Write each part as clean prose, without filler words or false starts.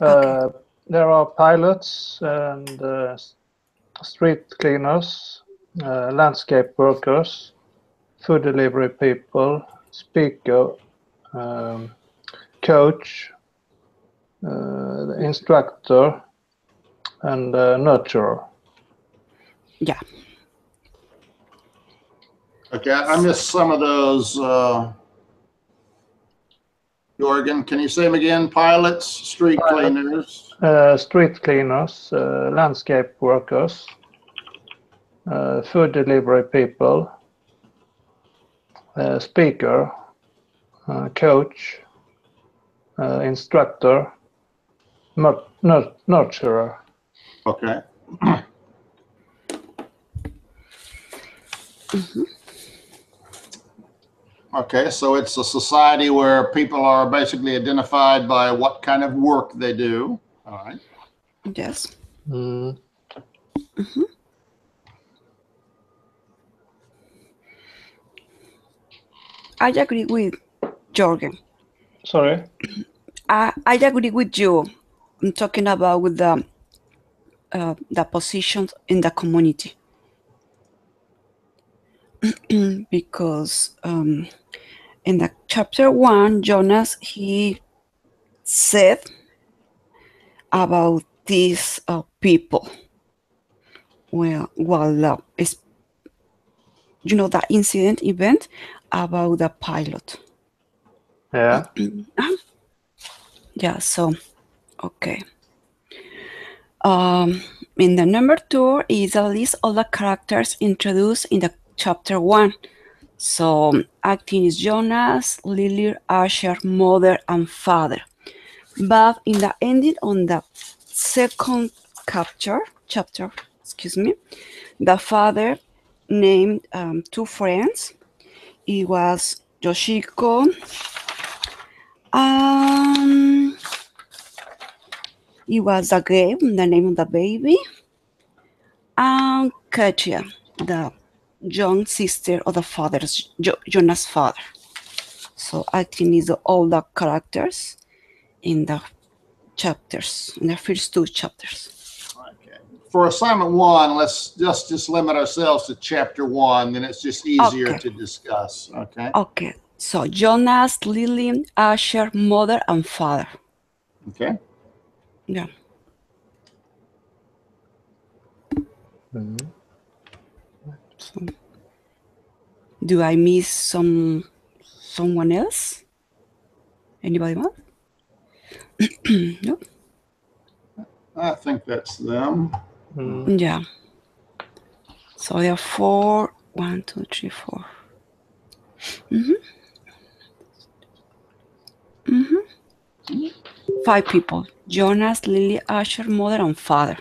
Okay. There are pilots and street cleaners, landscape workers, food delivery people, speaker, coach, instructor, and nurturer. Yeah. Okay, I missed some of those. Jorgen, can you say them again? Pilots, street cleaners. Street cleaners, landscape workers, food delivery people, speaker, coach, instructor, nurturer. Okay. Okay, so it's a society where people are basically identified by what kind of work they do. All right. Yes. Mm. I agree with Jorgen. Sorry? I agree with you. I'm talking about with the positions in the community. Because in the chapter 1, Jonas, he said about these people. Well, it's, that incident event about the pilot. Yeah. Yeah, so, okay. In the number 2 is a list of the characters introduced in the chapter 1. So acting is Jonas, Lily, Asher, mother, and father. But in the ending on the second chapter, the father named 2 friends. It was Yoshiko. It was the name of the baby, and Katia, the young sister of the father's Jonas' father. So acting is all the characters in the chapters, in the first 2 chapters. Okay. For assignment 1, let's just limit ourselves to chapter 1, then it's just easier to discuss. Okay. Okay. So Jonas, Lily, Asher, mother, and father. Okay. Yeah. Mm. So, do I miss someone else? Anybody else? No. I think that's them. Mm. Yeah. So there are 4. 1, 2, 3, 4. Mm-hmm. 5 people: Jonas, Lily, Asher, mother, and father.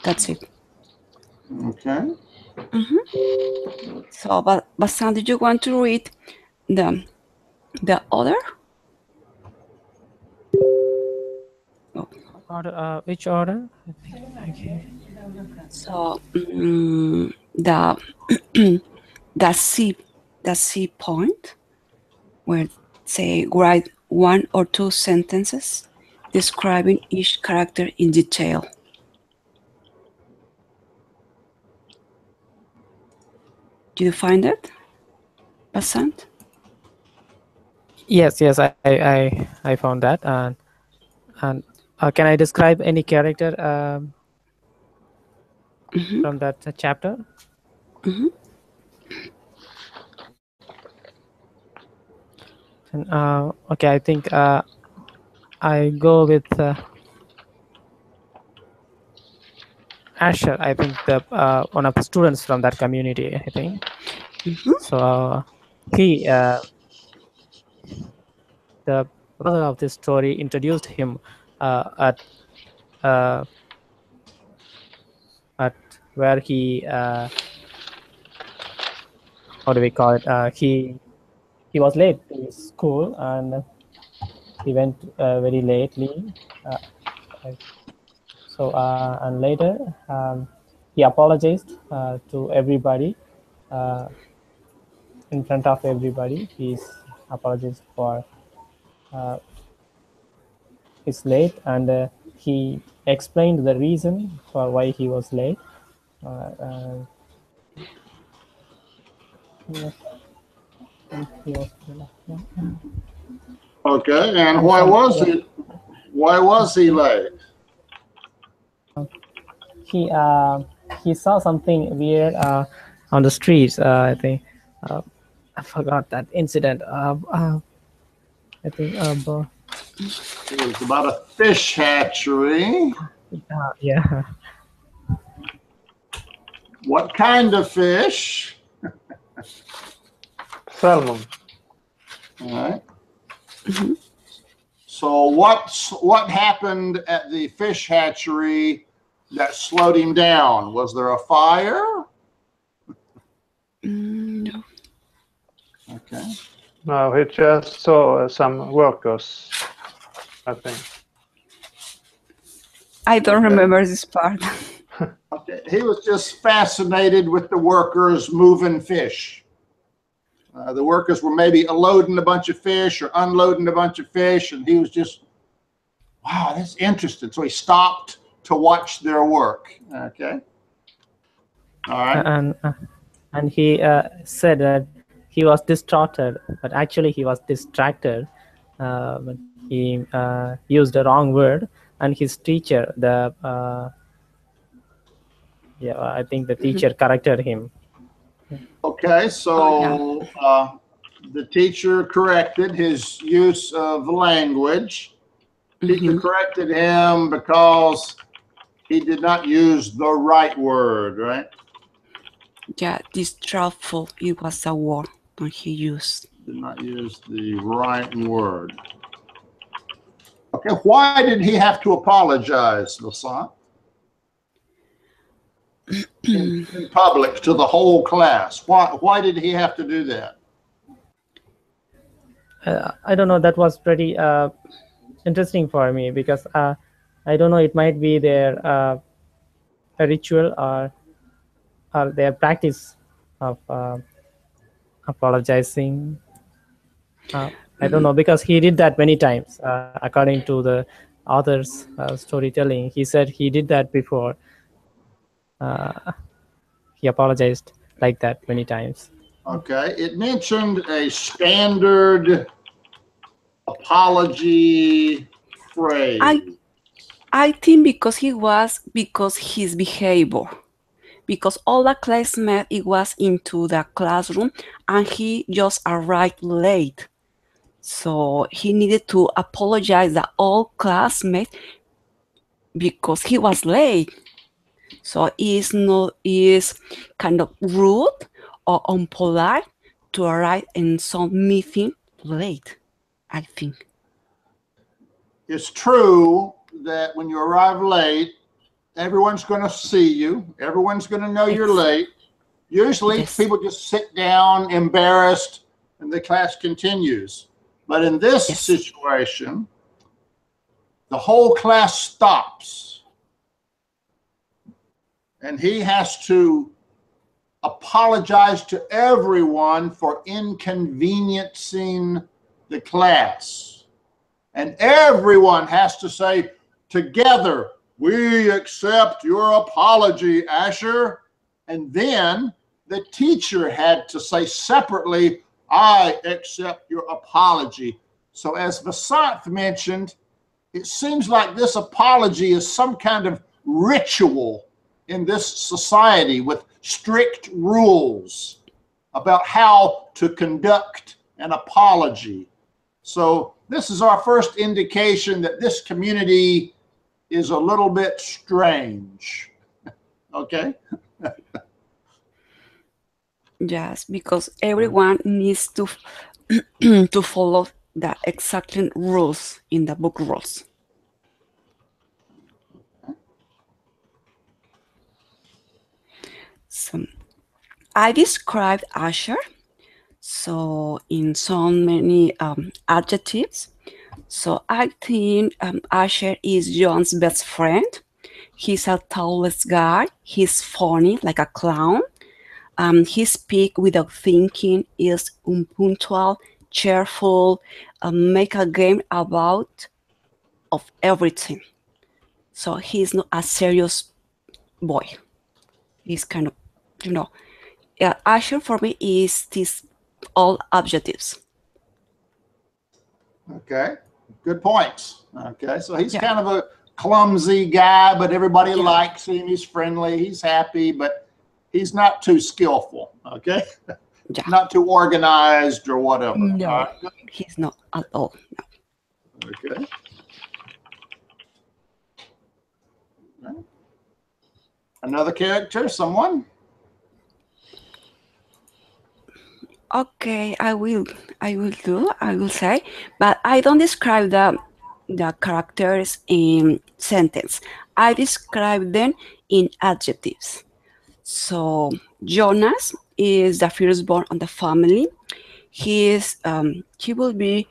That's it. Okay. So, but Sam, did you want to read the other? Order, which order? Okay. So the C point, where say write 1 or 2 sentences describing each character in detail. Did you find it, Basant? Yes, I found that, and can I describe any character from that chapter? And, okay, I think I go with Asher. I think the one of the students from that community. I think so. He, the brother of this story, introduced him at where he how do we call it? He was late to school and he went very lately. So and later he apologized to everybody in front of everybody. He's apologized for he's late, and he explained the reason for why he was late. He was, Okay, and why was he? Why was he late? he saw something weird on the streets. I think I forgot that incident. I think It was about a fish hatchery. yeah. What kind of fish? Salmon. All right. So what happened at the fish hatchery that slowed him down? Was there a fire? No. Okay. No, he just saw some workers, I think. I don't Okay. remember this part. Okay. He was just fascinated with the workers moving fish. The workers were maybe loading a bunch of fish or unloading a bunch of fish, and he was just, wow, that's interesting. So he stopped to watch their work. Okay. All right. And he said that he was distracted, but actually he was distracted. But he used the wrong word, and his teacher, I think the teacher corrected him. Okay, so the teacher corrected his use of language. Teacher corrected him because he did not use the right word, right? Yeah, distrustful, it was a word that he used. Did not use the right word. Okay, why did he have to apologize, Vasant? In public to the whole class. Why did he have to do that? I don't know. That was pretty interesting for me because I don't know. It might be their a ritual or their practice of apologizing. I don't know, because he did that many times. According to the author's storytelling, he said he did that before. He apologized like that many times. Okay, it mentioned a standard apology phrase. I think because his behavior, because all the classmates, it was into the classroom and he just arrived late. So he needed to apologize to all classmates because he was late. So it's kind of rude or unpolite to arrive in some meeting late, I think. It's true that when you arrive late, everyone's going to see you. Everyone's going to know you're late. Usually people just sit down embarrassed and the class continues. But in this situation, the whole class stops. And he has to apologize to everyone for inconveniencing the class. And everyone has to say, together, we accept your apology, Asher. And then the teacher had to say separately, I accept your apology. So as Vasant mentioned, it seems like this apology is some kind of ritual in this society with strict rules about how to conduct an apology. So this is our first indication that this community is a little bit strange. Okay? Yes, because everyone needs to to follow the exact rules in the book rules. So I described Asher so in so many adjectives. So I think Asher is John's best friend. He's a tallest guy. He's funny, like a clown. He speaks without thinking, is unpunctual, cheerful, make a game about of everything. So he's not a serious boy. He's kind of, you know, Asher for me is these all adjectives. Okay, good points. Okay, so he's Yeah. kind of a clumsy guy, but everybody Yeah. likes him. He's friendly. He's happy, but he's not too skillful. Okay, Yeah. not too organized or whatever. No, All right, good. he's not at all. No. Okay. Another character, someone? Okay, I will say, but I don't describe the characters in sentence. I describe them in adjectives. So Jonas is the firstborn of the family. He will be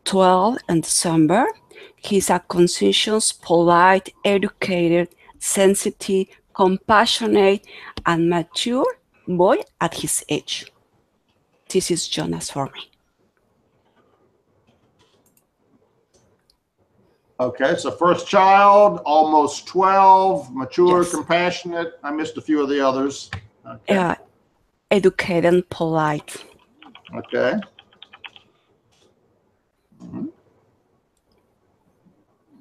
12 in December. He's a conscientious, polite, educated, sensitive, compassionate, and mature boy at his age. This is Jonas for me. Okay, so first child, almost 12, mature, Yes. compassionate. I missed a few of the others. Okay. Educated and polite. Okay. Mhm.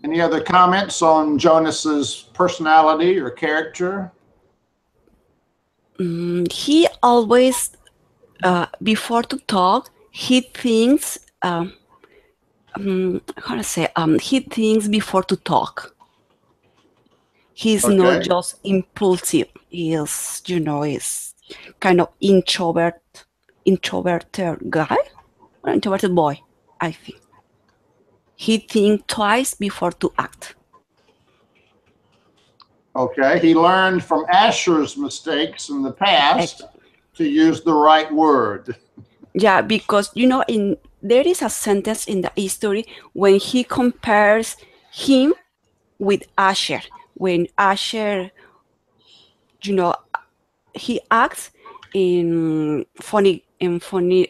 Any other comments on Jonas's personality or character? He always, before to talk, he thinks, how to say, he thinks before to talk. He's not Okay. just impulsive. He's, is kind of introverted guy, or introverted boy, I think. He thinks twice before to act. Okay, he learned from Asher's mistakes in the past to use the right word. Yeah, because there is a sentence in the history when he compares him with Asher. When Asher, he acts in funny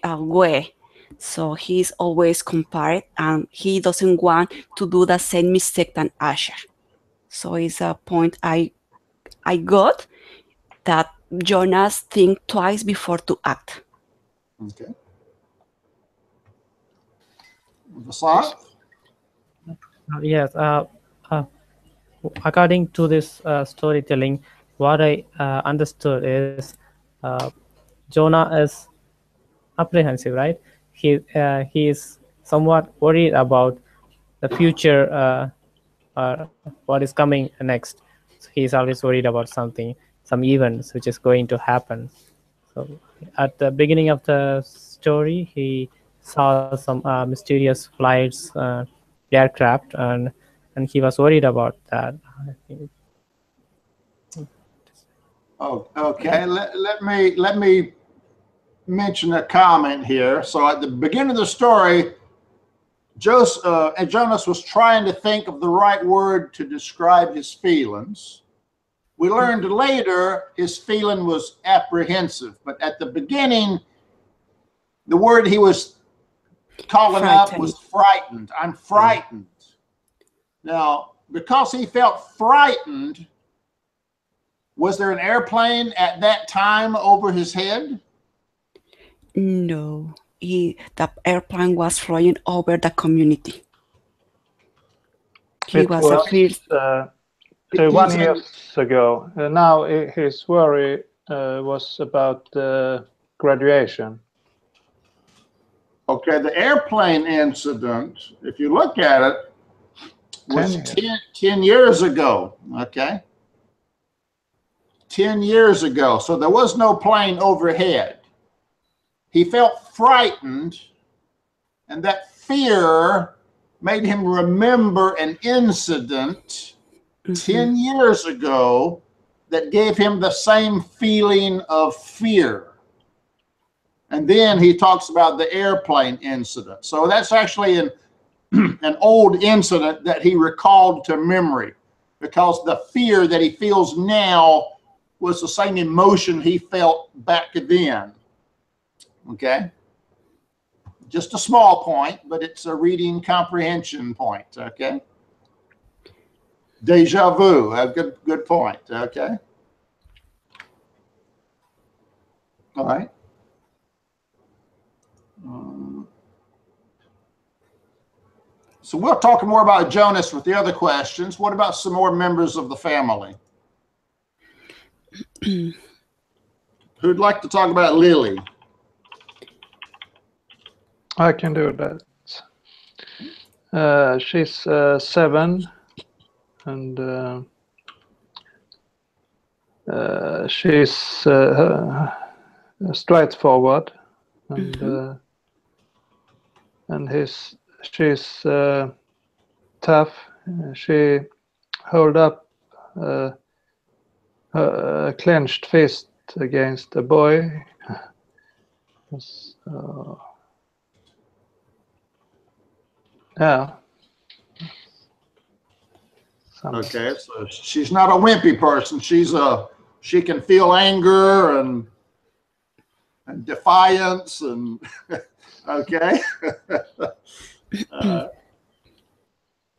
way, so he's always compared, and he doesn't want to do the same mistake than Asher. So it's a point I got that Jonas think twice before to act. Okay. Vasant? Yes. According to this storytelling, what I understood is Jonah is apprehensive, right? He is somewhat worried about the future or what is coming next. So he's always worried about something, some events which is going to happen. So at the beginning of the story, he saw some mysterious flights, aircraft, and he was worried about that. I think. Oh, okay. Let me mention a comment here. So at the beginning of the story, Jonas was trying to think of the right word to describe his feelings. We learned later his feeling was apprehensive, but at the beginning, the word he was calling up was frightened. I'm frightened. Now, because he felt frightened, was there an airplane at that time over his head? No, the airplane was flying over the community. He It was was afraid. 1 year ago. Now his worry was about graduation. Okay, the airplane incident, if you look at it, was 10 years ago, okay? 10 years ago, so there was no plane overhead. He felt frightened, and that fear made him remember an incident 10 years ago that gave him the same feeling of fear. And then he talks about the airplane incident. So that's actually an old incident that he recalled to memory, because the fear that he feels now was the same emotion he felt back then. Okay. just a small point, but it's a reading comprehension point, okay? Deja vu, a good point, okay? All right. So we'll talk more about Jonas with the other questions. What about some more members of the family? Who'd like to talk about Lily? I can do that. She's 7, and she's straightforward, and she's tough. She hold up her clenched fist against a boy. Yeah. Okay, so she's not a wimpy person. She can feel anger and defiance and okay.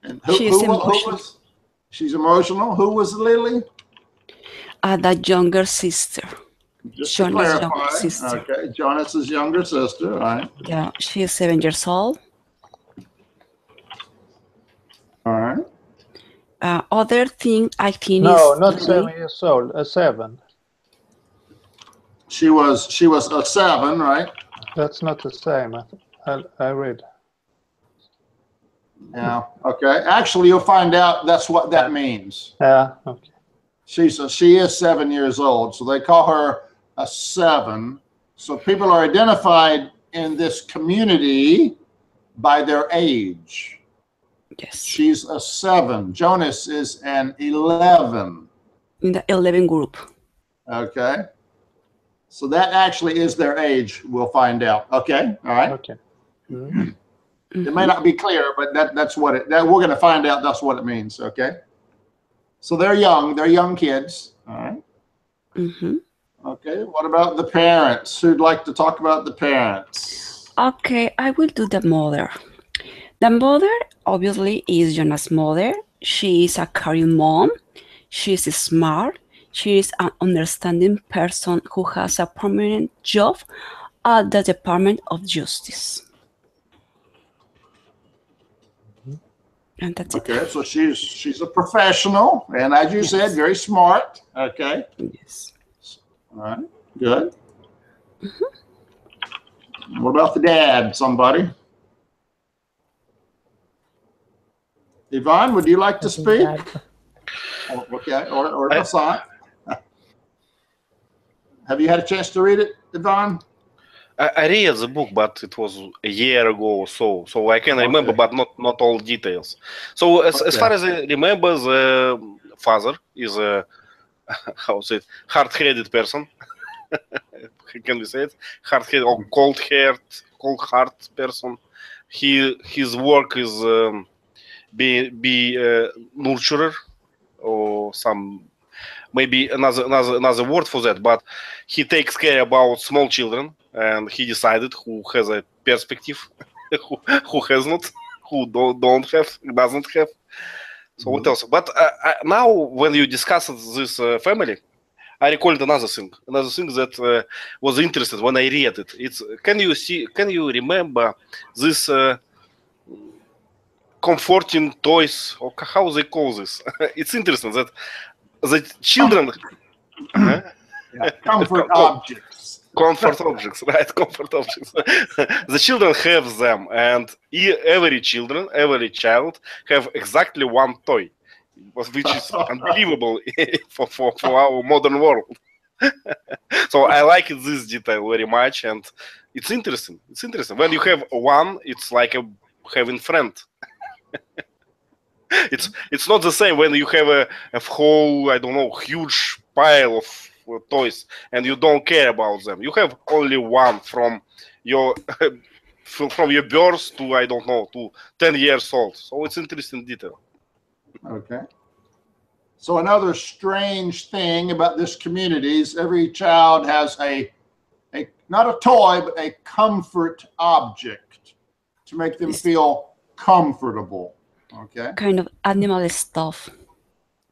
And she's emotional. Who was Lily? The younger sister. Just Jonas' to younger clarify. sister. Okay, Jonas's younger sister. All right. Yeah, she is 7 years old. All right. Other thing I think No, is not 7 years old. 7. She was a 7, right? That's not the same. I read. Yeah. Okay. Actually, you'll find out that's what that means. Yeah. Okay. She is 7 years old, so they call her a 7. So people are identified in this community by their age. Yes. She's a 7. Jonas is an 11. In the 11 group. Okay. So that actually is their age. We'll find out. Okay. All right. Okay. Mm-hmm. It may not be clear, but that's what we're going to find out. That's what it means. Okay. So they're young. They're young kids. All right. Mm-hmm. Okay. What about the parents? Who'd like to talk about the parents? Okay, I will do the mother. The mother obviously is Jonas' mother. She is a caring mom. She is smart. She is an understanding person who has a permanent job at the Department of Justice. And that's it. Okay, so she's a professional, and as you said, very smart. Okay. Yes. All right. Good. What about the dad? Somebody? Yvonne, would you like to speak? Okay, or Hassan? Have you had a chance to read it, Yvonne? I read the book, but it was a year ago or so I can remember, but not all details. So as far as I remember, the father is a hard-headed person. Can we say it? Hard-headed or cold-heart person. His work is be nurturer or some. Maybe another word for that, but he takes care about small children, and he decided who has a perspective, who has not, who doesn't have. So what else? But now, when you discuss this family, I recalled another thing that was interesting when I read it. It's can you remember this comforting toys, or how they call this? It's interesting that the children comfort objects. Comfort objects, right? Comfort objects. The children have them, and every child have exactly one toy, which is unbelievable for our modern world. So I like this detail very much, and it's interesting. It's interesting. When you have one, it's like having friend. It's not the same when you have a whole, I don't know, huge pile of toys and you don't care about them. You have only one from your birth to, I don't know, to 10 years old. So it's interesting detail. Okay. So another strange thing about this community is every child has a not a toy, but a comfort object. to make them feel comfortable. Okay. Kind of animal stuff.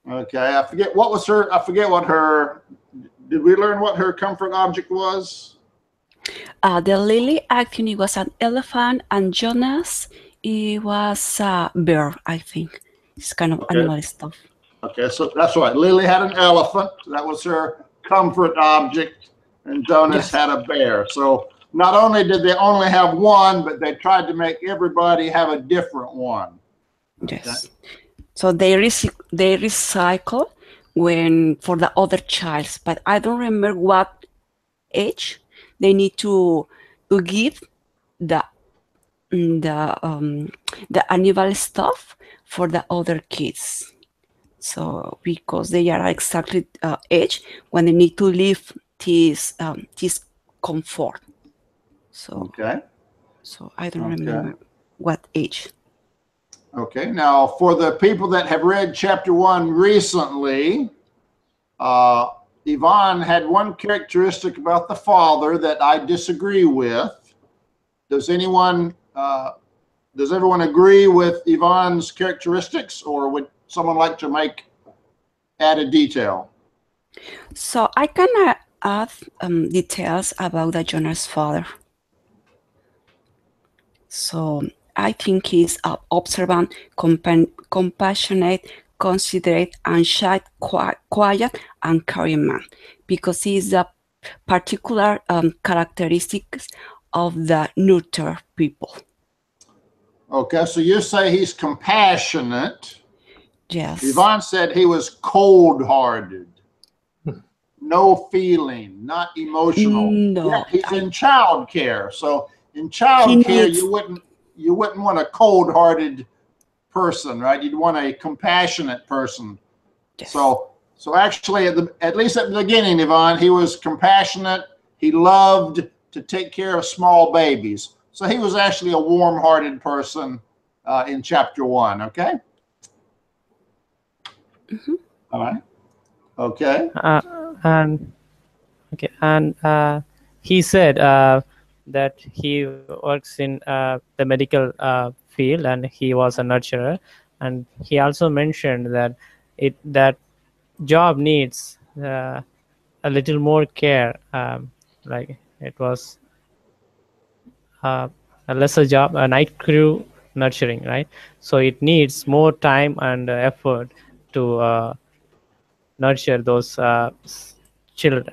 Okay. I forget what her. Did we learn what her comfort object was? The Lily actually was an elephant, and Jonas, it was a bear, I think. It's kind of animal stuff. Okay, so that's right. Lily had an elephant. That was her comfort object. And Jonas had a bear. So not only did they only have one, but they tried to make everybody have a different one. Yes. Okay. So they recycle when for the other child, but I don't remember what age they need to give the animal stuff for the other kids. So because they are exactly age when they need to leave this comfort. So So I don't remember what age. Okay. Now, for the people that have read chapter 1 recently, Yvonne had one characteristic about the father that I disagree with. Does everyone agree with Yvonne's characteristics, or would someone like to add a detail? So I can add details about the Jonas father. So I think he's observant, compassionate, considerate, and shy, quiet, and caring man, because he's a particular characteristics of the nurture people. Okay, so you say he's compassionate. Yes. Yvonne said he was cold-hearted, no feeling, not emotional. No, yeah, he's in child care. So in child care, you wouldn't want a cold-hearted person, right? You'd want a compassionate person. Yes. So actually, at least at the beginning, Yvonne, he was compassionate. He loved to take care of small babies. So he was actually a warm-hearted person in chapter 1. Okay. Mm-hmm. All right. Okay. And he said that he works in the medical field, and he was a nurturer. And he also mentioned that that job needs a little more care. Like it was a lesser job, a night crew nurturing, right? So it needs more time and effort to nurture those the children.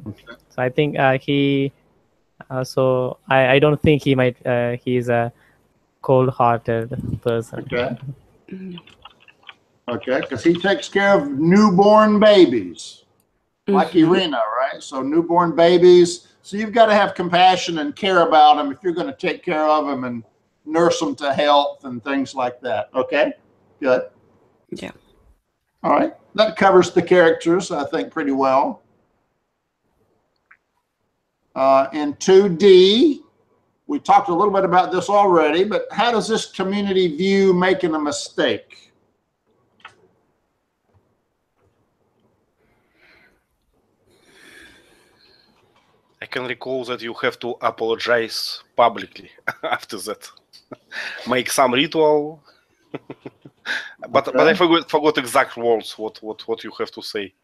Okay. So I think he. So I don't think he's a cold-hearted person. Okay. Okay, because he takes care of newborn babies, like Irina, right? So newborn babies. So you've got to have compassion and care about them if you're going to take care of them and nurse them to health and things like that. Okay, good. Yeah. All right, that covers the characters, I think, pretty well. In 2D, we talked a little bit about this already, but how does this community view making a mistake? I can recall that you have to apologize publicly after that. Make some ritual. But I forgot exact words, what you have to say.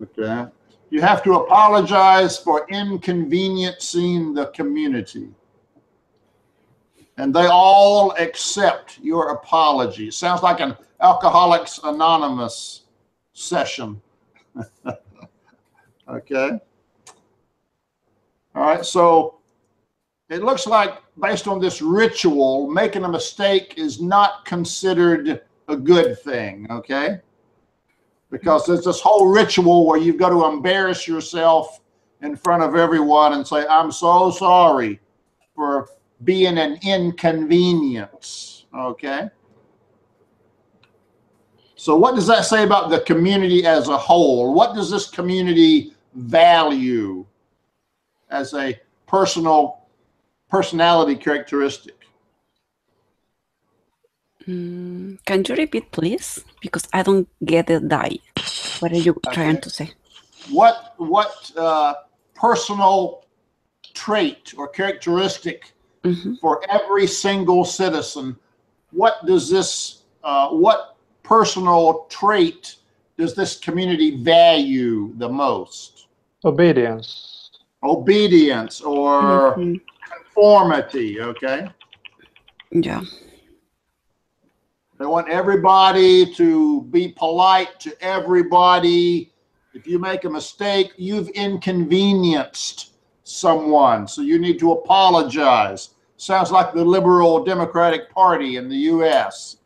Okay. You have to apologize for inconveniencing the community. And they all accept your apology. Sounds like an Alcoholics Anonymous session. Okay. All right, so it looks like based on this ritual, making a mistake is not considered a good thing, okay? Because there's this whole ritual where you've got to embarrass yourself in front of everyone and say, I'm so sorry for being an inconvenience, okay? So what does that say about the community as a whole? What does this community value as a personality characteristic? Can you repeat, please? Because I don't get it. What are you trying to say? What personal trait or characteristic for every single citizen. What does this, what personal trait does this community value the most? Obedience. Obedience or conformity, okay? Yeah. They want everybody to be polite to everybody. If you make a mistake, you've inconvenienced someone, so you need to apologize. Sounds like the Liberal Democratic Party in the U.S.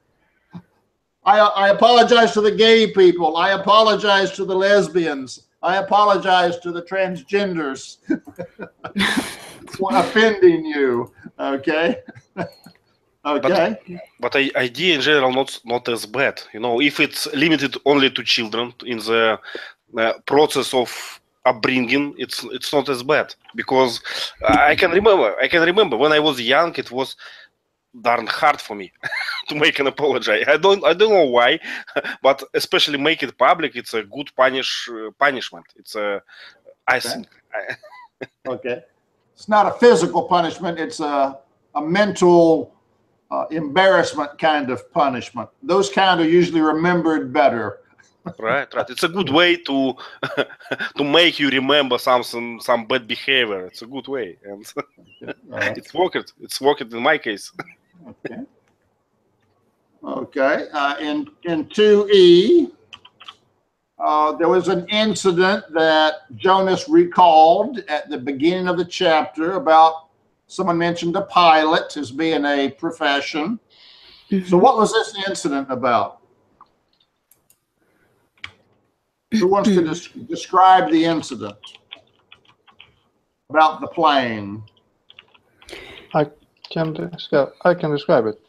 I apologize to the gay people. I apologize to the lesbians. I apologize to the transgenders for offending you. Okay. Okay. But idea in general not as bad. You know, if it's limited only to children in the process of upbringing, it's not as bad, because I can remember when I was young, it was darn hard for me to make an apology. I don't know why, but especially make it public, it's a good punishment. It's I think. Okay. It's not a physical punishment. It's a mental embarrassment kind of punishment. Those kind are usually remembered better. Right. It's a good way to make you remember some bad behavior. It's a good way, and it's worked. It's worked in my case. Okay. Okay. In 2E, there was an incident that Jonas recalled at the beginning of the chapter about someone mentioned a pilot as being a profession. So what was this incident about? Who wants to describe the incident about the plane? I can describe it.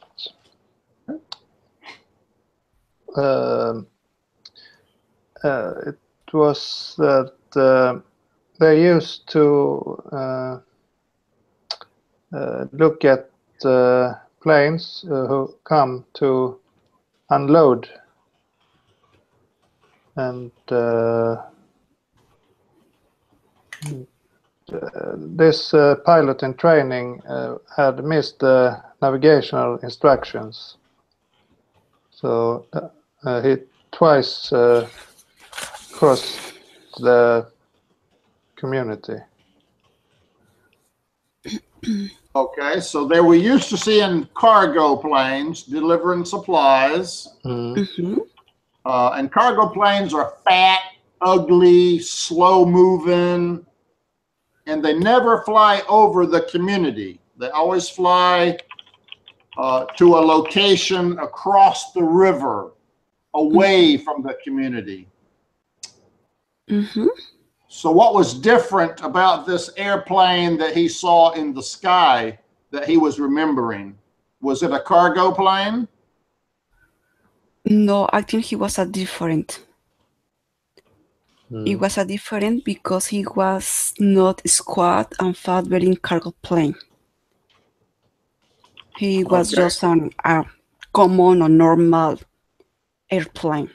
It was that they used to look at planes who come to unload, and this pilot in training had missed the navigational instructions, so he twice crossed the community. Okay, so they were used to seeing cargo planes delivering supplies. And cargo planes are fat, ugly, slow-moving, and they never fly over the community. They always fly to a location across the river, away from the community. So what was different about this airplane that he saw in the sky that he was remembering? Was it a cargo plane? No, I think he was a different. It was a different because he was not squat and fat wearing cargo plane. He was just a common or normal airplane.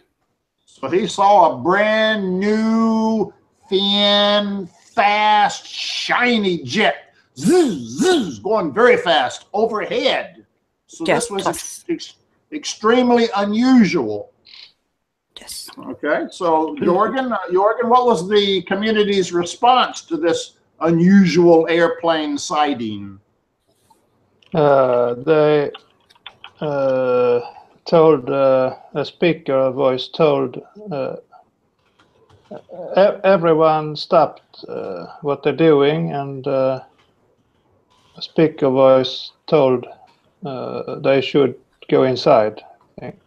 So he saw a brand new, thin, fast, shiny jet, going very fast overhead. So Yes, this was extremely unusual. Yes. Okay, so Jorgen, what was the community's response to this unusual airplane sighting? They told a speaker voice told everyone stopped what they're doing, and a speaker voice told they should go inside, I think.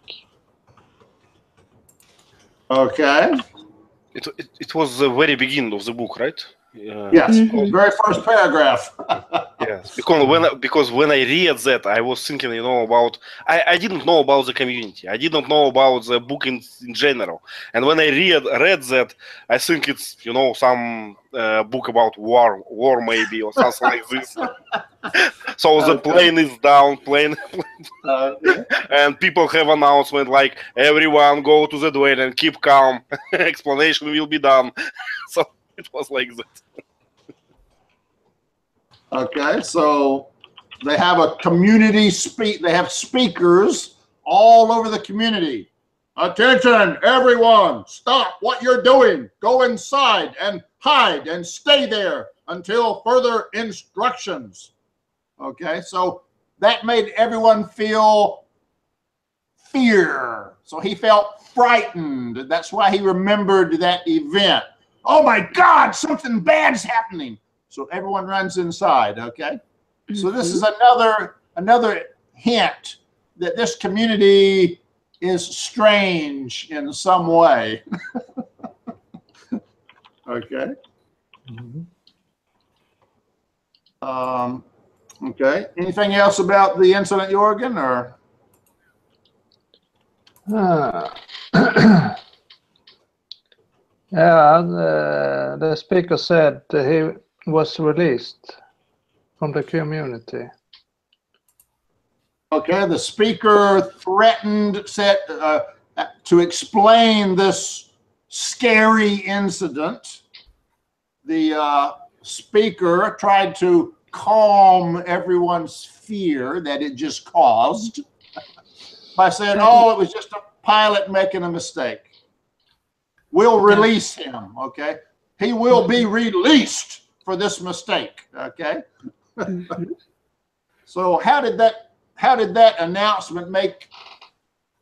Okay. It was the very beginning of the book, right? Yes, very first paragraph. Yes, because when I read that, I was thinking, about I didn't know about the community. I didn't know about the book in general. And when I read that, I think it's some book about war maybe, or something like this. So the plane is down, and people have announcement like everyone go to the door and keep calm. Explanation will be done. So it was like that. Okay, so They have a community they have speakers all over the community. Attention, everyone, stop what you're doing. Go inside and hide and stay there until further instructions. Okay, so that made everyone feel fear. So he felt frightened. That's why he remembered that event. Oh my God, something bad's happening. So everyone runs inside, okay? So this is another hint that this community is strange in some way. Okay. Okay. Anything else about the incident, Jorgen, or? Yeah, the speaker said he was released from the community. Okay, the speaker threatened to explain this scary incident. The speaker tried to calm everyone's fear that it just caused by saying, oh, it was just a pilot making a mistake. We'll release him, okay? He will be released for this mistake, okay? So how did that announcement make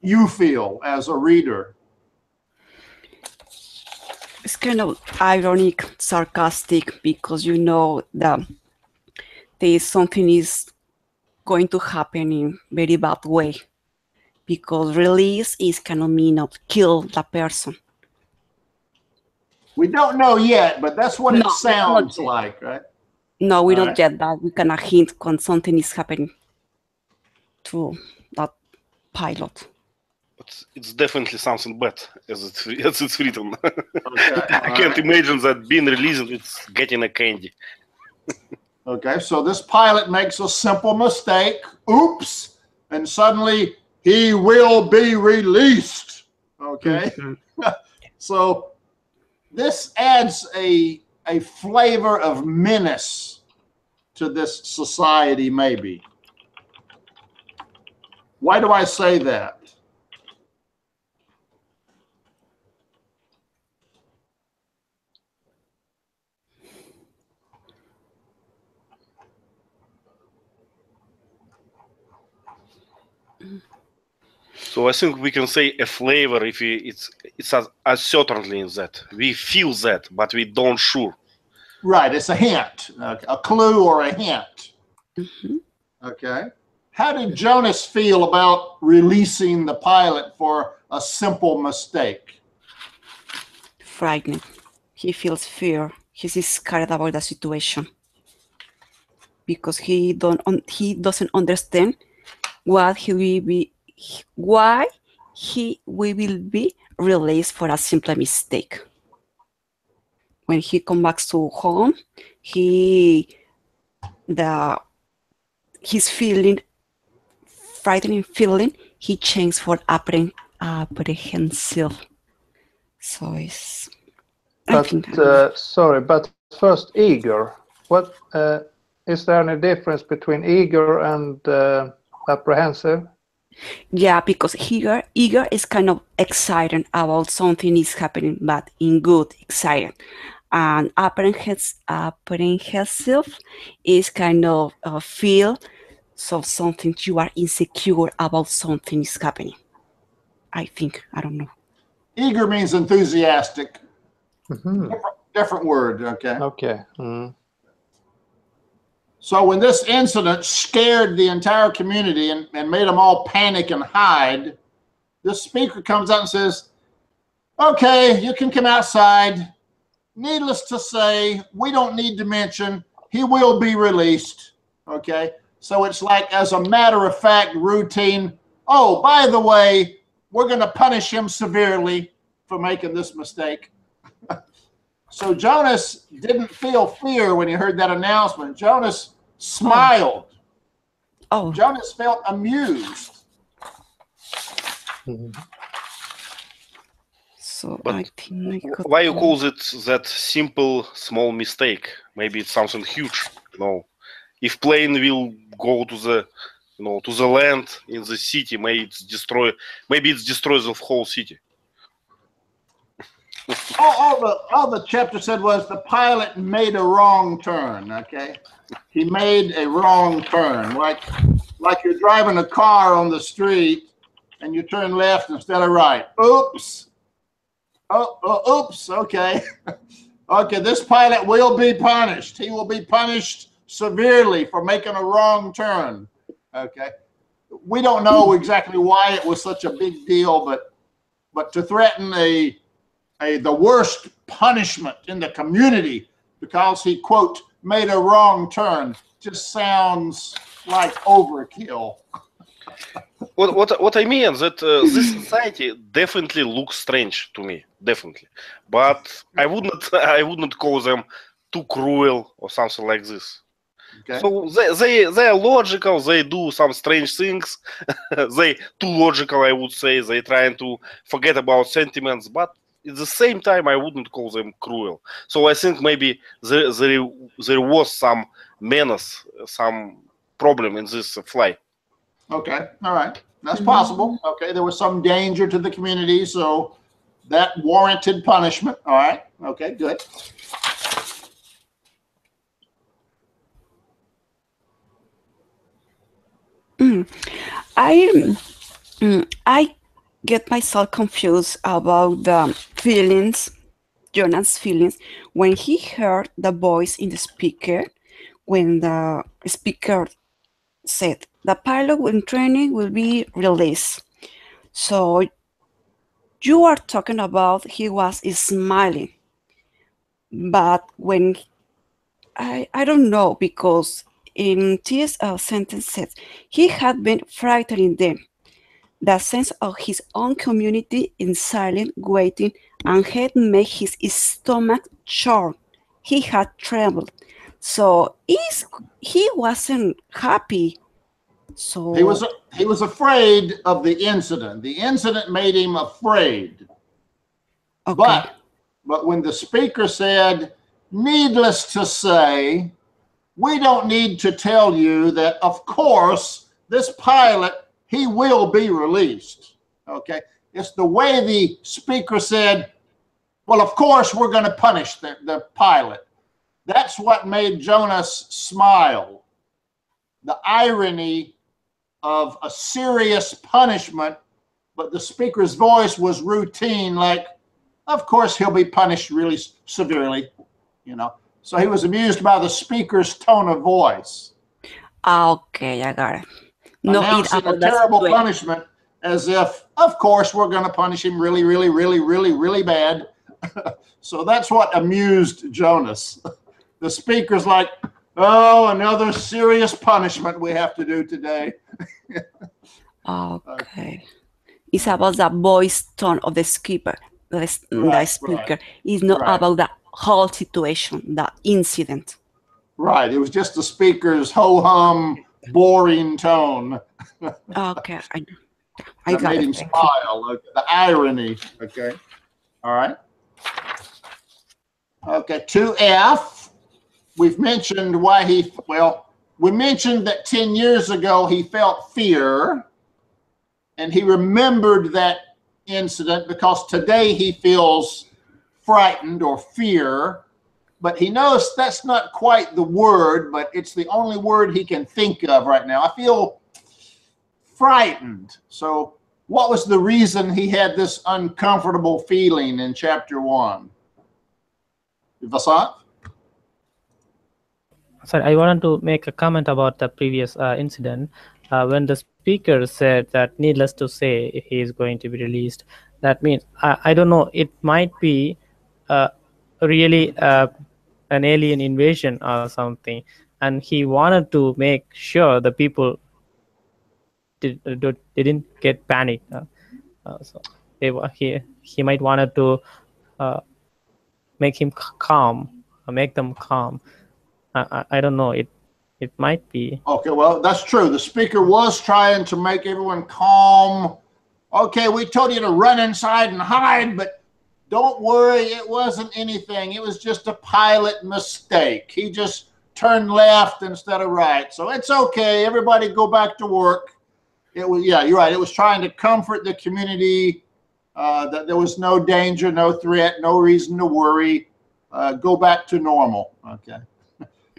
you feel as a reader? It's kind of ironic, sarcastic, because you know that something is going to happen in very bad way, because release is kind of mean of kill the person. We don't know yet, but that's what it sounds like, right? No, we don't get that. We kind of hint when something is happening to that pilot. But it's definitely something bad, as it's written. Okay. I can't imagine that being released, it's getting a candy. Okay, so this pilot makes a simple mistake. Oops. And suddenly he will be released. Okay. So this adds a flavor of menace to this society, maybe. Why do I say that? So I think we can say a flavor if it's as certainly in that we feel that, but we don't sure. Right, it's a hint, a clue or a hint. Okay. How did Jonas feel about releasing the pilot for a simple mistake? Frightened. He feels fear. He's scared about the situation because he doesn't understand why he will be released for a simple mistake. When he comes back to home, his frightening feeling, he changed for apprehensive. So it's. Sorry, but first, eager. What is there any difference between eager and apprehensive? Yeah, because eager is kind of excited about something is happening, but in good, excited. And apprehensive is kind of feel so something you are insecure about something is happening. I think, I don't know. Eager means enthusiastic. Different word, okay? Okay. So when this incident scared the entire community and made them all panic and hide, this speaker comes out and says, okay, you can come outside. Needless to say, we don't need to mention, he will be released, okay? So it's like, as a matter of fact, routine, oh, by the way, we're going to punish him severely for making this mistake. So Jonas didn't feel fear when he heard that announcement. Jonas smiled. Oh. Jonas felt amused. So but I think why you call it that simple small mistake? Maybe it's something huge. No, if plane will go to the to the land in the city, maybe it destroys the whole city. All the chapter said was the pilot made a wrong turn. Okay, he made a wrong turn, like you're driving a car on the street and you turn left instead of right. Oops. Oops. Okay. Okay, this pilot will be punished. He will be punished severely for making a wrong turn. Okay. We don't know exactly why it was such a big deal, but to threaten the worst punishment in the community because he, quote, made a wrong turn just sounds like overkill. What I mean that this society definitely looks strange to me, definitely, but I would not call them too cruel or something like this. Okay. So they are logical. They do some strange things. They too logical, I would say. They trying to forget about sentiments, but at the same time, I wouldn't call them cruel. So I think maybe there was some menace, some problem in this flight. Okay, all right, that's possible. Okay, there was some danger to the community, so that warranted punishment. All right, okay, good. I get myself confused about the feelings, Jonah's feelings, when he heard the voice in the speaker, when the speaker said, the pilot in training will be released. So you are talking about he was smiling. But when, I don't know, because in this sentence says, he had been frightening them. The sense of his own community in silent waiting and had made his stomach churn. He had trembled. So he wasn't happy. So he was afraid of the incident. The incident made him afraid. okay. But when the speaker said, needless to say, we don't need to tell you that, of course, this pilot, he will be released. Okay. It's the way the speaker said, well, of course, we're going to punish the pilot. That's what made Jonas smile. The irony of a serious punishment, but the speaker's voice was routine, like, of course, he'll be punished really severely, So he was amused by the speaker's tone of voice. Okay, I got it. Announcing a terrible punishment as if, of course, we're going to punish him really, really, really, really, really bad. So that's what amused Jonas. The speaker's like, oh, another serious punishment we have to do today. Okay. It's about the voice tone of the skipper, the speaker. Right. It's not about the whole situation, the incident. Right. It was just the speaker's ho-hum, boring tone. Okay. I that got made it. him smile. The irony. Okay. All right. Okay. 2F. We've mentioned why we mentioned that 10 years ago he felt fear, and he remembered that incident because today he feels frightened or fear, but he knows that's not quite the word, but it's the only word he can think of right now. I feel frightened. So what was the reason he had this uncomfortable feeling in chapter 1? Vasant? Sorry, I wanted to make a comment about the previous incident. When the speaker said that, needless to say, he is going to be released, that means, I don't know, it might be really an alien invasion or something. And he wanted to make sure the people didn't get panicked. So he might wanted to make him calm, make them calm. I don't know. It might be. Okay, well, that's true. The speaker was trying to make everyone calm. Okay, we told you to run inside and hide, but don't worry, it wasn't anything. It was just a pilot mistake. He just turn left instead of right. So it's okay. Everybody go back to work. It was, yeah, you're right. It was trying to comfort the community that there was no danger, no threat, no reason to worry. Go back to normal. Okay.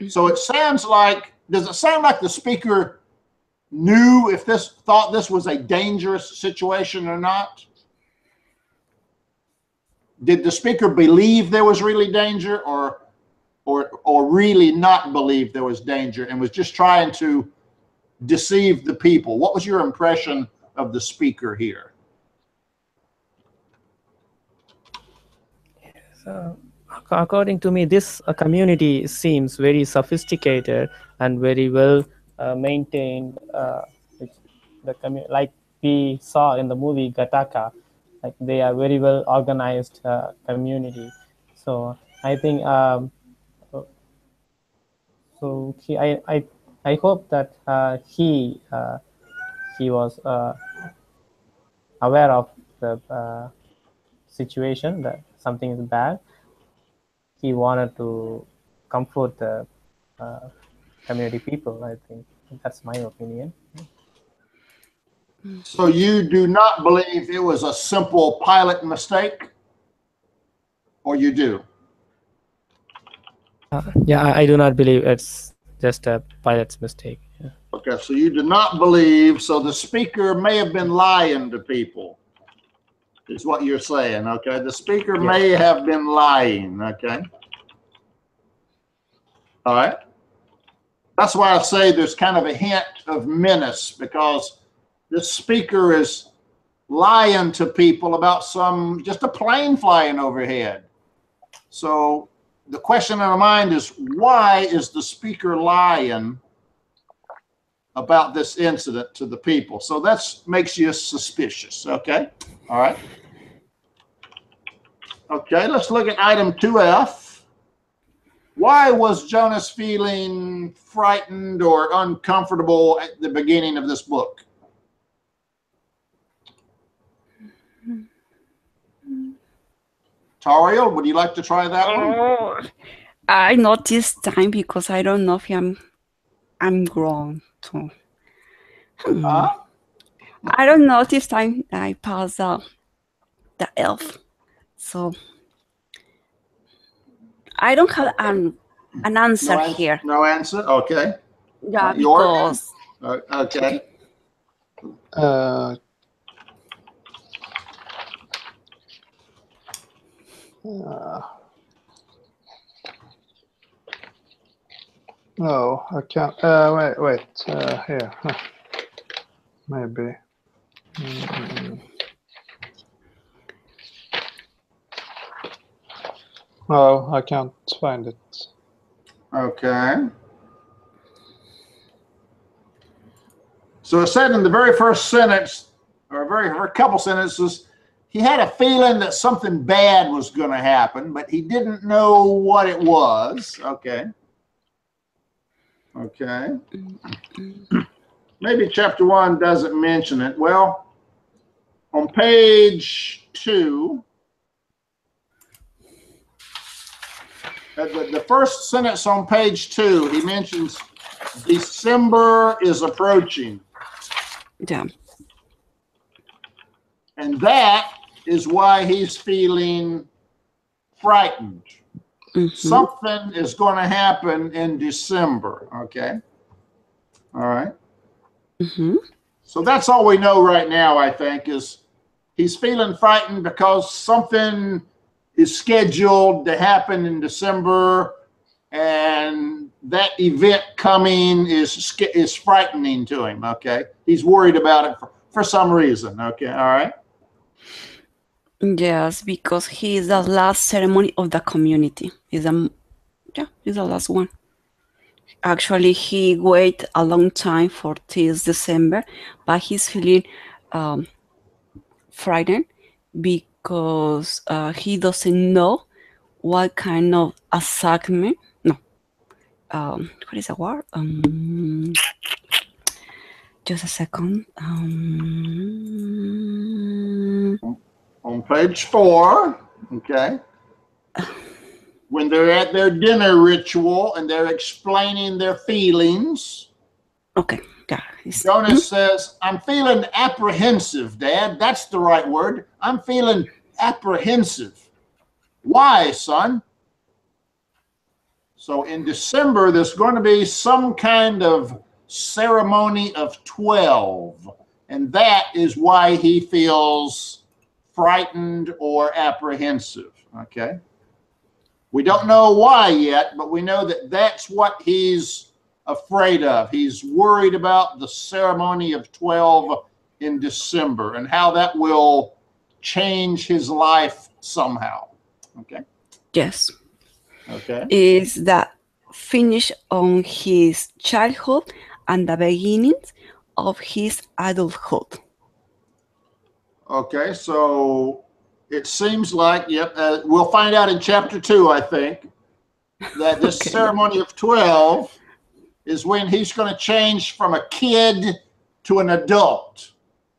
So it sounds like, does it sound like the speaker knew if thought this was a dangerous situation or not? Did the speaker believe there was really danger, or really not believe there was danger and was just trying to deceive the people? What was your impression of the speaker here? So, according to me, this community seems very sophisticated and very well maintained. Like we saw in the movie Gattaca, like they are very well organized community. So I think I hope that he was aware of the situation, that something is bad. He wanted to comfort the community people. I think that's my opinion. So you do not believe it was a simple pilot mistake, or you do? Yeah, I do not believe it's just a pilot's mistake. Yeah. Okay, so you do not believe, so the speaker may have been lying to people, is what you're saying, okay? The speaker may have been lying, okay? All right. That's why I say there's kind of a hint of menace, because this speaker is lying to people about just a plane flying overhead. So the question in our mind is, why is the speaker lying about this incident to the people? So that makes you suspicious, okay? All right. Okay, let's look at item 2F. Why was Jonas feeling frightened or uncomfortable at the beginning of this book? Tariel, would you like to try that one? I not this time, because I don't know if I'm grown too. I don't know this time. I passed the elf, so I don't have an answer here. No answer. Okay. Yeah, because okay. No, I can't. Wait. Here. Maybe. No, I can't find it. Okay. So it said in the very first sentence, or a couple sentences, he had a feeling that something bad was going to happen, but he didn't know what it was. Okay. Okay. Maybe chapter 1 doesn't mention it. Well, on page 2, the first sentence on page 2, he mentions December is approaching. yeah. And that is why he's feeling frightened. Something is going to happen in December, okay? All right. So that's all we know right now, I think, is he's feeling frightened because something is scheduled to happen in December, and that event coming is frightening to him, okay? He's worried about it for some reason, okay? All right. Yes, because he is the last ceremony of the community. He's the last one. Actually, he waited a long time for this December, but he's feeling frightened because he doesn't know what kind of assignment. No, what is the word? Just a second. On page 4, okay. when they're at their dinner ritual and they're explaining their feelings. Okay, got it. Jonas says, I'm feeling apprehensive, Dad. That's the right word. I'm feeling apprehensive. Why, son? So in December, there's going to be some kind of ceremony of 12. And that is why he feels frightened or apprehensive. Okay. We don't know why yet, but we know that that's what he's afraid of. He's worried about the ceremony of 12 in December and how that will change his life somehow. Okay. Yes. Okay. Is the finish on his childhood and the beginnings of his adulthood. Okay, so it seems like, yep, we'll find out in chapter 2, I think, that this Okay. ceremony of 12 is when he's going to change from a kid to an adult.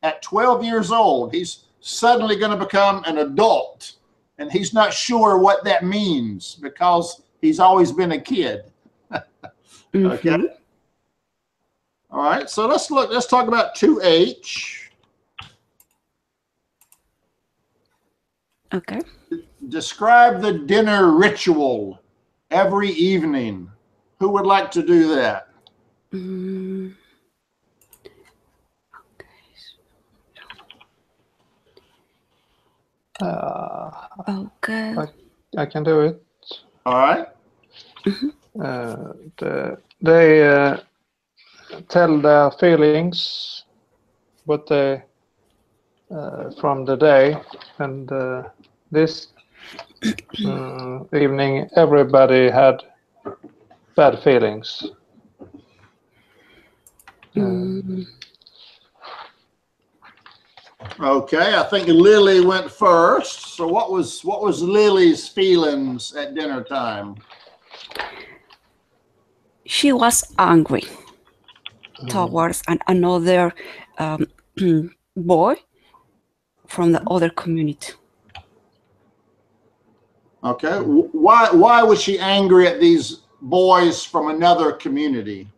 At 12 years old, he's suddenly going to become an adult. And he's not sure what that means because he's always been a kid. Okay. Mhm. All right. So let's talk about 2H. Okay. Describe the dinner ritual every evening. Who would like to do that? Mm. Okay. I can do it. All right. They tell their feelings, what they from the day, and this evening everybody had bad feelings. Mm. Okay. I think Lily went first. So what was Lily's feelings at dinner time? She was angry towards another boy from the other community. Okay. Why was she angry at these boys from another community?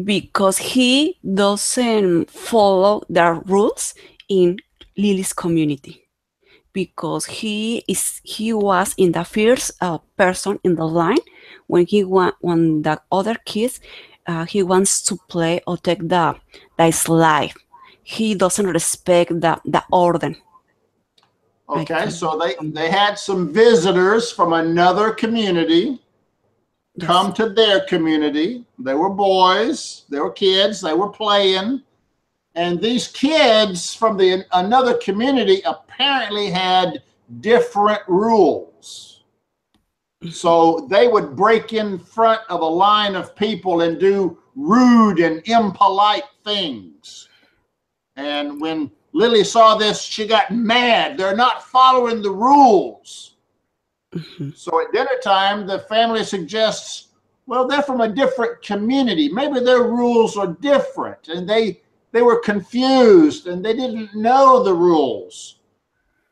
Because he doesn't follow the rules in Lily's community. Because he was in the first person in the line when the other kids he wants to play or take the slide. He doesn't respect the order. Okay, so they had some visitors from another community come to their community. They were boys, they were kids, they were playing. And these kids from another community apparently had different rules. So they would break in front of a line of people and do rude and impolite things. And when Lily saw this, she got mad. They're not following the rules. So at dinner time, the family suggests, well, they're from a different community. Maybe their rules are different. And they were confused and they didn't know the rules.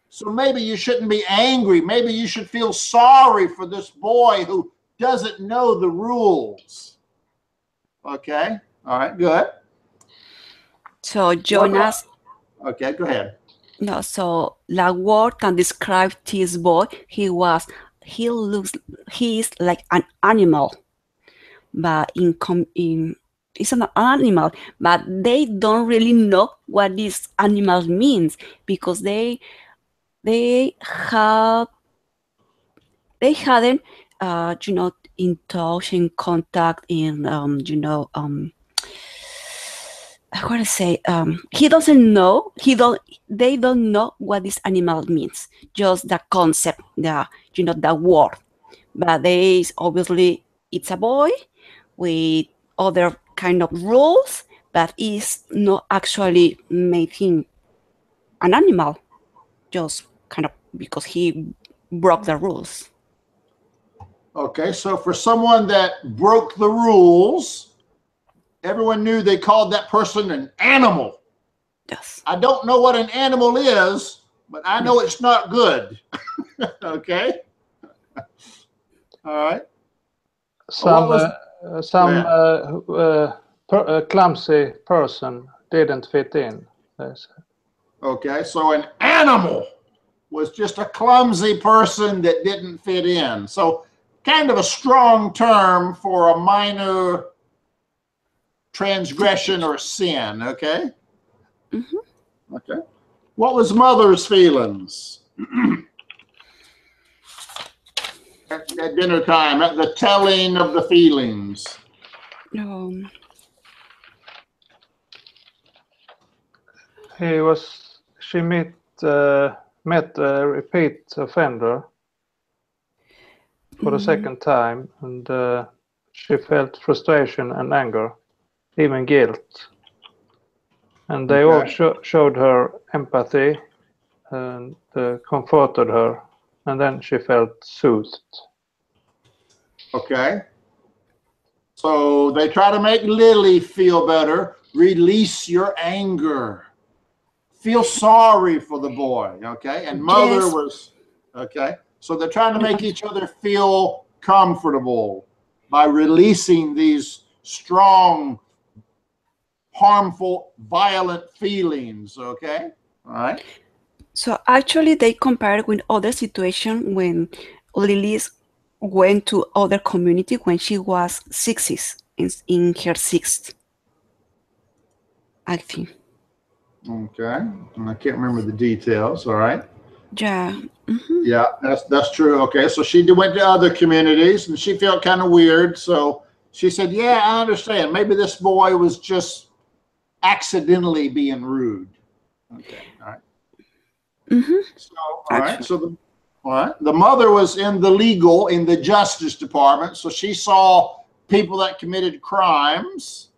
So maybe you shouldn't be angry. Maybe you should feel sorry for this boy who doesn't know the rules. Okay. All right. Good. So Jonas. Okay. Go ahead. No. So the word can describe this boy. He is like an animal, but it's an animal, but they don't really know what this animal means because they hadn't in touch, in contact, in how to say, he doesn't know, they don't know what this animal means, just the concept, the word, but obviously it's a boy with other kind of rules, but it's not actually making an animal, just kind of because he broke the rules. Okay, so for someone that broke the rules, everyone knew they called that person an animal. Yes. I don't know what an animal is, but I know it's not good. Okay? All right. Some Go clumsy person didn't fit in. They said. Okay, so an animal was just a clumsy person that didn't fit in. So kind of a strong term for a minor transgression or sin, okay? Mm-hmm. Okay. What was mother's feelings? at dinner time, at the telling of the feelings. She met a repeat offender for the second time, and she felt frustration and anger, even guilt. And they all showed her empathy and comforted her, and then she felt soothed. Okay. So they try to make Lily feel better. Release your anger. Feel sorry for the boy, okay? And mother was, okay? So they're trying to make each other feel comfortable by releasing these strong, harmful, violent feelings, okay? All right? So actually they compared with other situation when Lily went to other community when she was 60s, in her 6th, I think. Okay. I can't remember the details, all right? Yeah. Yeah, that's true. Okay, so she went to other communities and she felt kind of weird. So she said, yeah, I understand. Maybe this boy was just accidentally being rude. Okay, all right. So, all right. So, the mother was in the justice department. So she saw people that committed crimes,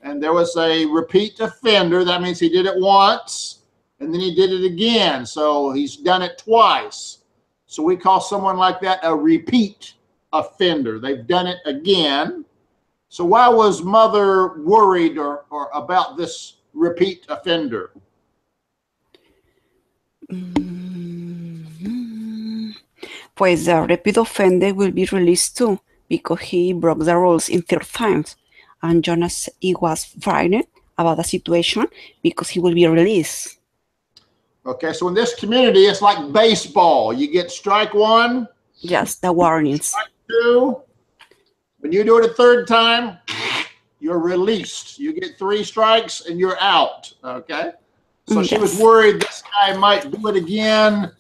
and there was a repeat offender. That means he did it once, and then he did it again. So he's done it twice. So we call someone like that a repeat offender. They've done it again. So why was mother worried or about this repeat offender? Pues the repeat offender will be released too, because he broke the rules in 3 times. And Jonas, he was frightened about the situation because he will be released. Okay, so in this community, it's like baseball. You get strike 1. Yes, the warnings. Strike 2. When you do it a 3rd time, you're released. You get 3 strikes and you're out. Okay? So she was worried this guy might do it again,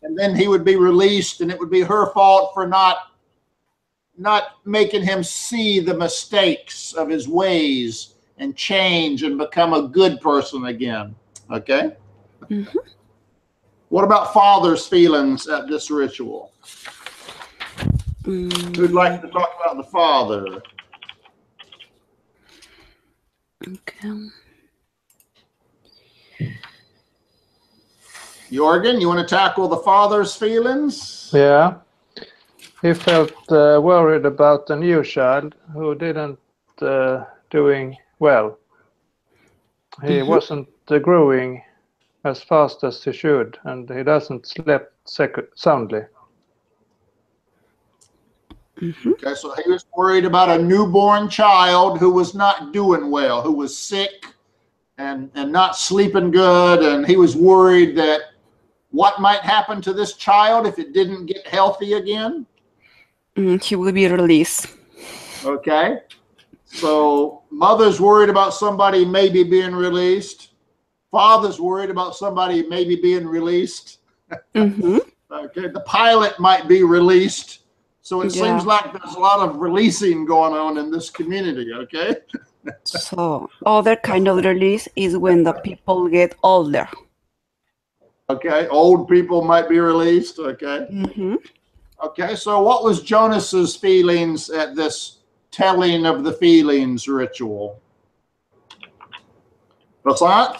and then he would be released, and it would be her fault for not making him see the mistakes of his ways and change and become a good person again. Okay? What about father's feelings at this ritual? Who'd like to talk about the father? Okay. Jorgen, you want to tackle the father's feelings? Yeah. He felt worried about the new child who didn't doing well. He wasn't growing as fast as he should, and he doesn't sleep soundly. Okay, so he was worried about a newborn child who was not doing well, who was sick and not sleeping good, and he was worried that what might happen to this child if it didn't get healthy again. He will be released. Okay, so mother's worried about somebody maybe being released. Father's worried about somebody maybe being released. Okay, the pilot might be released. So it seems like there's a lot of releasing going on in this community, okay? So other kind of release is when the people get older. Okay, old people might be released, okay? Okay, so what was Jonas's feelings at this telling of the feelings ritual? Vasant?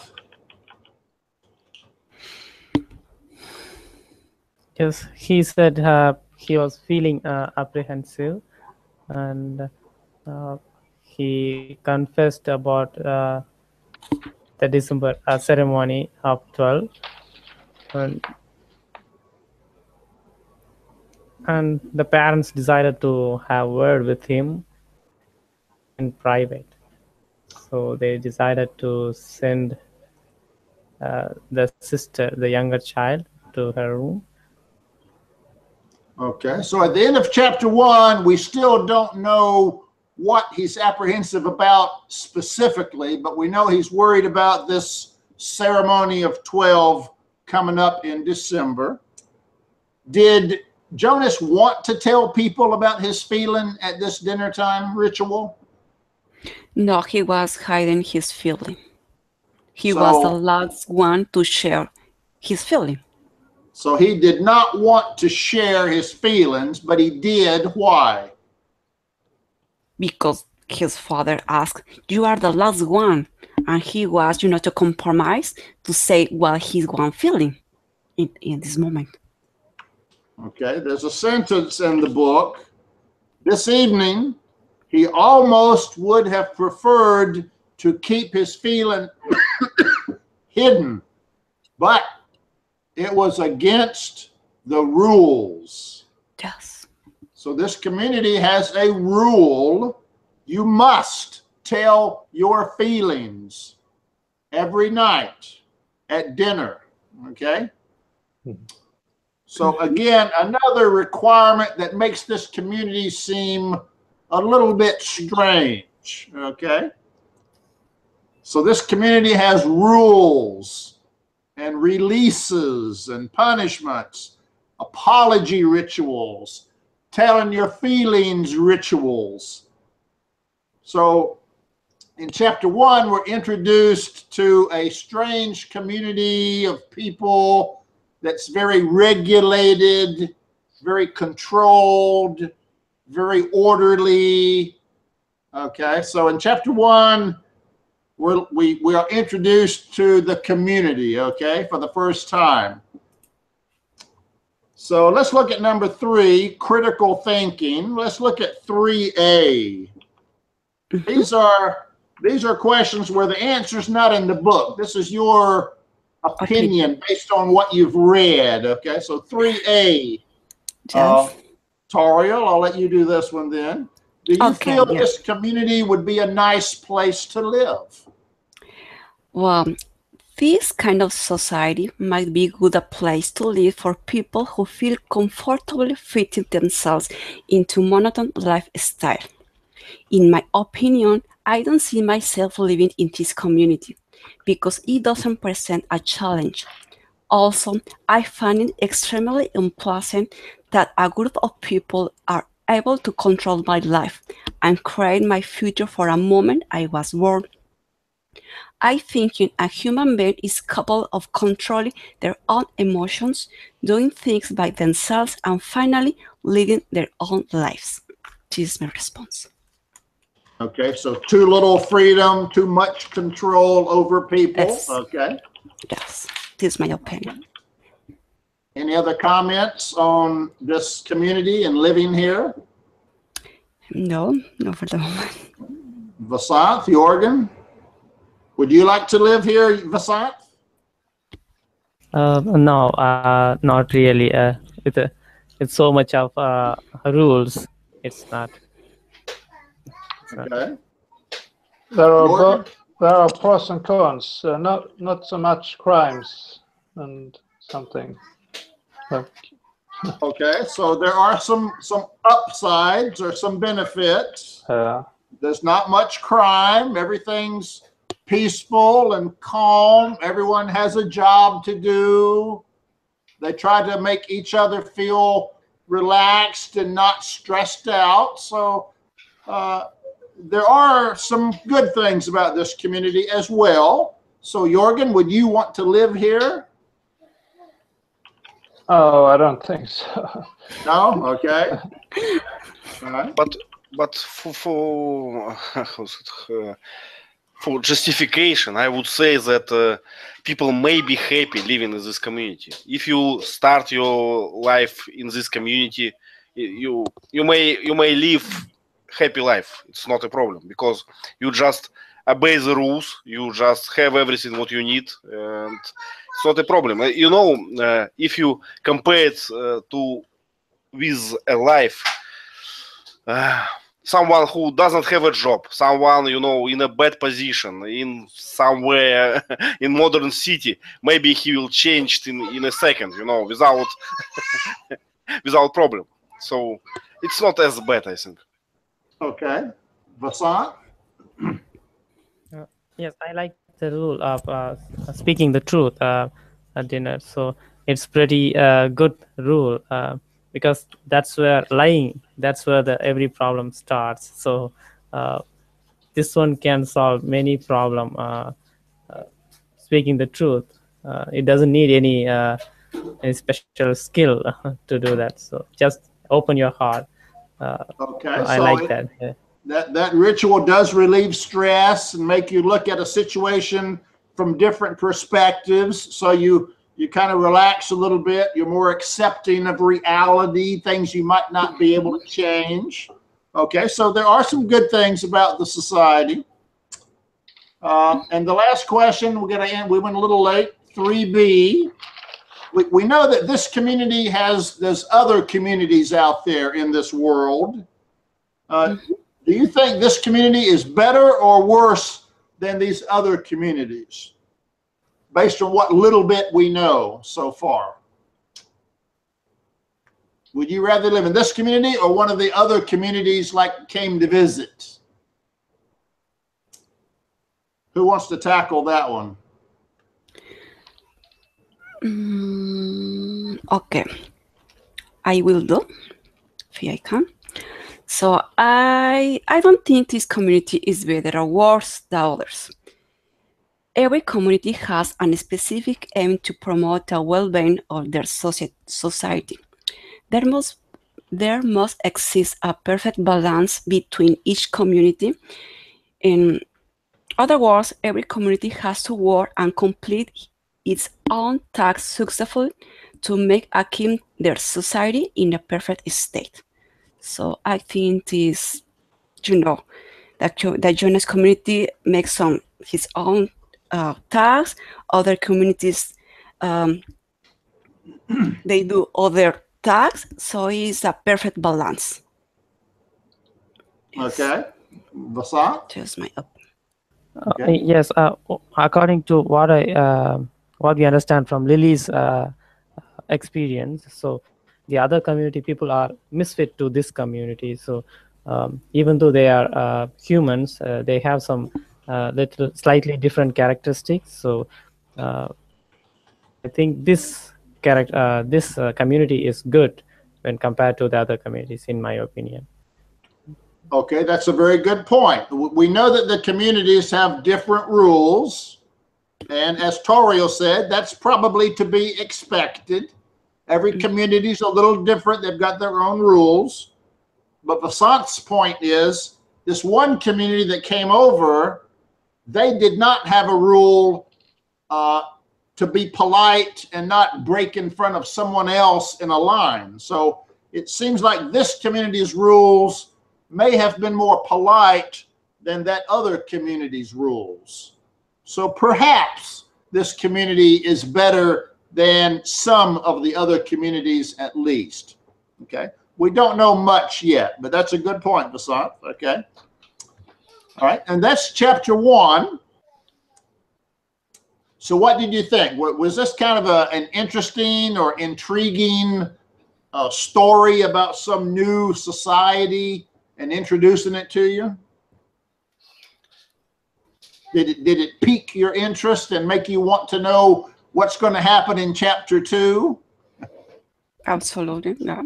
Yes, he said he was feeling apprehensive, and he confessed about the December ceremony of 12. And and the parents decided to have word with him in private. So they decided to send the sister, the younger child, to her room. Okay, so at the end of chapter 1, we still don't know what he's apprehensive about specifically, but we know he's worried about this ceremony of 12 coming up in December. Did Jonas want to tell people about his feeling at this dinner time ritual? No, he was hiding his feeling. He was the last one to share his feeling. So he did not want to share his feelings, but he did. Why? Because his father asked, "You are the last one." And he was, to compromise, to say what he's one feeling in this moment. Okay, there's a sentence in the book. This evening, he almost would have preferred to keep his feeling hidden, but it was against the rules. Yes. So this community has a rule. You must tell your feelings every night at dinner, okay? So again, another requirement that makes this community seem a little bit strange, okay? So this community has rules and releases and punishments, apology rituals, telling your feelings rituals. So in chapter 1, we're introduced to a strange community of people that's very regulated, very controlled, very orderly. Okay, so in chapter 1, we are introduced to the community, okay, for the first time. So let's look at number 3, critical thinking. Let's look at 3A. These are questions where the answer's not in the book. This is your opinion based on what you've read, okay? So 3A. Yes. Toriel, I'll let you do this one then. Do you feel this community would be a nice place to live? Well, this kind of society might be good a place to live for people who feel comfortable fitting themselves into monotone lifestyle. In my opinion, I don't see myself living in this community because it doesn't present a challenge. Also, I find it extremely unpleasant that a group of people are able to control my life and create my future for a moment I was born. I think a human being is capable of controlling their own emotions, doing things by themselves, and finally living their own lives. This is my response. Okay, so too little freedom, too much control over people. Yes. Okay. Yes, this is my opinion. Any other comments on this community and living here? No, not for the moment. Vasant, Jorgen, would you like to live here, Vasant? No, not really. It's so much of rules. It's not. Okay. There are pros and cons. Not so much crimes and something. Okay, so there are some upsides or some benefits. There's not much crime. Everything's peaceful and calm. Everyone has a job to do. They try to make each other feel relaxed and not stressed out. So there are some good things about this community as well. So Jorgen, would you want to live here? Oh, I don't think so. No? Okay. All right. But for justification, I would say that people may be happy living in this community. If you start your life in this community, you may live happy life. It's not a problem because you just obey the rules. You just have everything what you need, and it's not a problem. You know, if you compare it to with a life. Someone who doesn't have a job, someone, you know, in a bad position, in somewhere in modern city, maybe he will change in a second, you know, without without problem. So it's not as bad, I think. Okay. Vasant? Yes, I like the rule of speaking the truth at dinner. So it's pretty good rule because that's where lying, that's where every problem starts. So this one can solve many problem. Speaking the truth, it doesn't need any special skill to do that. So just open your heart. Okay. I like that. Yeah. That ritual does relieve stress and make you look at a situation from different perspectives. So you kind of relax a little bit. You're more accepting of reality, things you might not be able to change. Okay, so there are some good things about the society. And the last question, we're going to end. We went a little late. 3B. We know that this community there's other communities out there in this world. Do you think this community is better or worse than these other communities, based on what little bit we know so far? Would you rather live in this community or one of the other communities like came to visit? Who wants to tackle that one? Okay, I will do if I can. So I don't think this community is better or worse than others. Every community has a specific aim to promote the well-being of their society. There must exist a perfect balance between each community. In other words, every community has to work and complete its own tasks successfully to make their society in a perfect state. So I think this, you know, the Jonas community makes his own tasks. Other communities, they do other tasks. So it's a perfect balance. Yes. Okay. Vasant? Just my up. Okay. Yes. According to what we understand from Lily's experience, so the other community people are misfit to this community. So even though they are humans, they have some slightly different characteristics. So I think this community is good when compared to the other communities, in my opinion. Okay, that's a very good point. We know that the communities have different rules. And as Torio said, that's probably to be expected. Every community is a little different. They've got their own rules. But Vasant's point is, this one community that came over, they did not have a rule to be polite and not break in front of someone else in a line. So it seems like this community's rules may have been more polite than that other community's rules. So perhaps this community is better than some of the other communities at least. Okay, we don't know much yet, but that's a good point, Vasant. Okay, all right, and that's chapter 1. So what did you think? Was this kind of an interesting or intriguing story about some new society and introducing it to you? Did it pique your interest and make you want to know what's going to happen in chapter 2? Absolutely, yeah.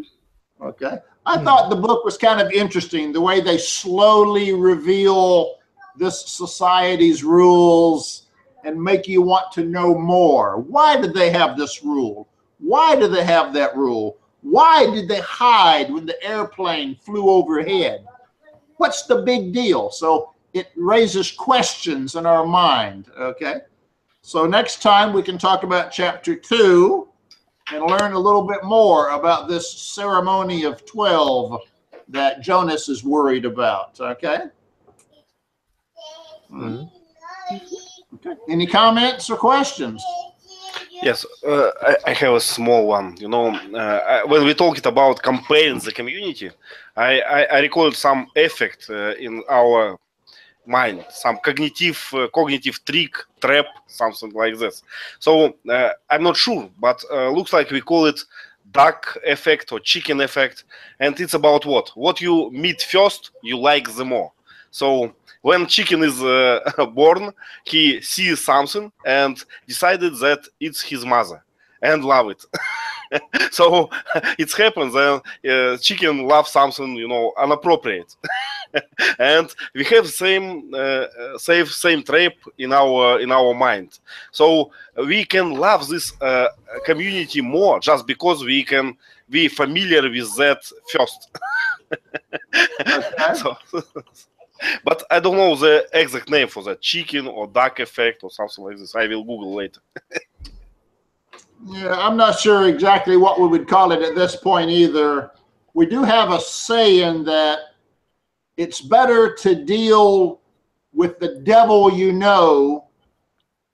Okay. I thought the book was kind of interesting, the way they slowly reveal this society's rules and make you want to know more. Why did they have this rule? Why do they have that rule? Why did they hide when the airplane flew overhead? What's the big deal? So it raises questions in our mind, okay? So next time we can talk about chapter 2 and learn a little bit more about this ceremony of 12 that Jonas is worried about, okay? Mm-hmm. Okay. Any comments or questions? Yes, I have a small one. You know, when we talked about comparing the community, I recall some effect in our mind, some cognitive trick, trap, something like this. So I'm not sure, but looks like we call it duck effect or chicken effect, and it's about what you meet first, you like the more. So when chicken is born, he sees something and decided that it's his mother and love it. So it happens that chicken loves something, you know, inappropriate. And we have same trap in our mind. So we can love this community more just because we can be familiar with that first. Okay. So, but I don't know the exact name for that, chicken or duck effect or something like this. I will Google later. Yeah, I'm not sure exactly what we would call it at this point either. We do have a saying that it's better to deal with the devil you know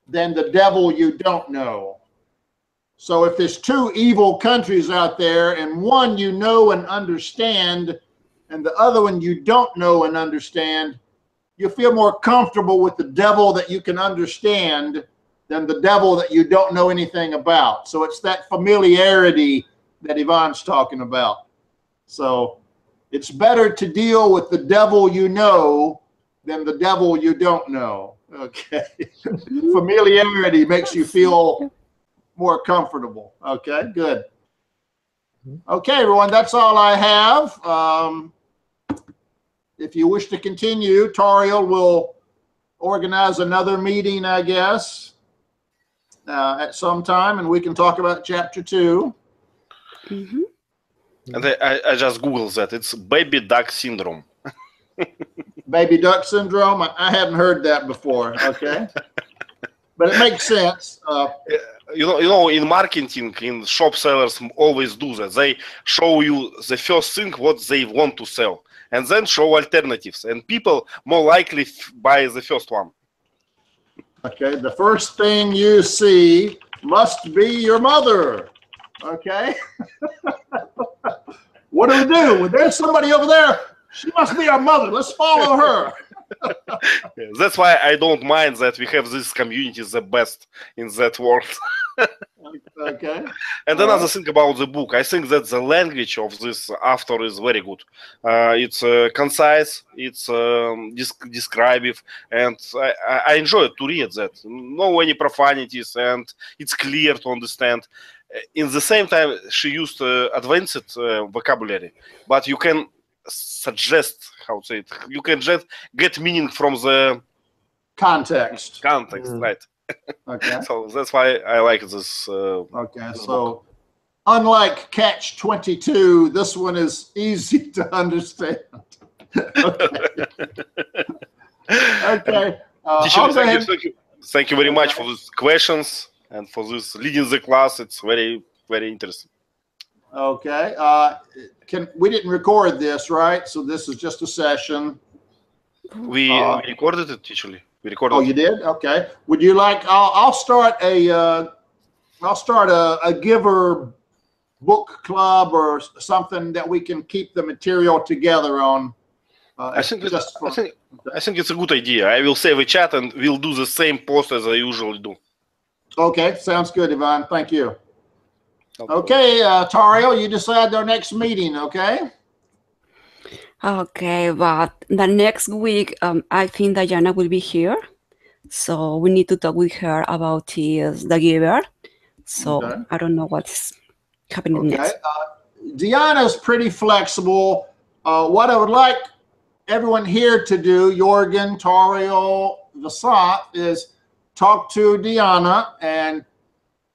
than the devil you don't know. So if there's two evil countries out there and one you know and understand and the other one you don't know and understand, you feel more comfortable with the devil that you can understand than the devil that you don't know anything about. So it's that familiarity that Ivan's talking about. So it's better to deal with the devil you know than the devil you don't know. Okay. Familiarity makes you feel more comfortable. Okay, good. Okay, everyone, that's all I have. If you wish to continue, Tariel will organize another meeting, I guess, at some time, and we can talk about chapter 2. Mm-hmm. And I just Googled that. It's baby duck syndrome. Baby duck syndrome? I hadn't heard that before, okay? But it makes sense. You know, in marketing, in shop sellers always do that. They show you the first thing what they want to sell, and then show alternatives, and people more likely buy the first one. Okay, the first thing you see must be your mother. Okay? What do we do? Well, there's somebody over there. She must be our mother. Let's follow her. Yeah, that's why I don't mind that we have this community the best in that world. Okay. And another thing about the book, I think that the language of this author is very good. It's concise, it's descriptive, and I enjoy to read that. No any profanities, and it's clear to understand. In the same time, she used advanced vocabulary, but you can suggest, how to say it, you can just get meaning from the Context. right? Okay. So that's why I like this. Okay, so unlike Catch 22, this one is easy to understand. Okay. Okay. Teacher, thank you very much for these questions and for this leading the class. It's very, very interesting. Okay. We didn't record this, right? So this is just a session. We recorded it, teacher. We recorded. Oh, you did? Okay. Would you like? I'll start a giver book club or something that we can keep the material together on. I think it's a good idea. I will save a chat and we'll do the same post as I usually do. Okay, sounds good, Ivan. Thank you. Okay, Tariel, you decide our next meeting, okay? Okay, but the next week, I think Diana will be here. So we need to talk with her about the giver. So Okay. I don't know what's happening next. Diana's pretty flexible. What I would like everyone here to do, Jorgen, Tariel, Vasant, is talk to Diana, and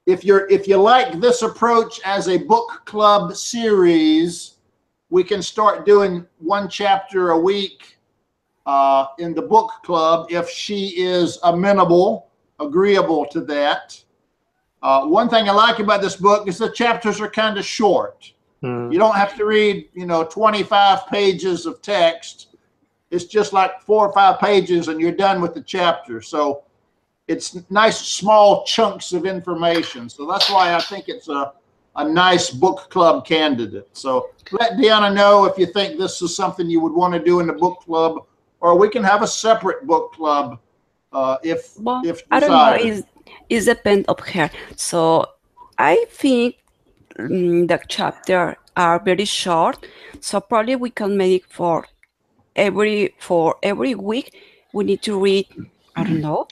if you like this approach as a book club series, we can start doing one chapter a week in the book club if she is agreeable to that. One thing I like about this book is the chapters are kind of short. You don't have to read, 25 pages of text. It's just like 4 or 5 pages and you're done with the chapter. So it's nice small chunks of information. So that's why I think it's a nice book club candidate. So let Deanna know if you think this is something you would want to do in the book club, or we can have a separate book club if I don't know. It depends of her. So I think the chapters are very short. So probably we can make for every week we need to read, I don't know,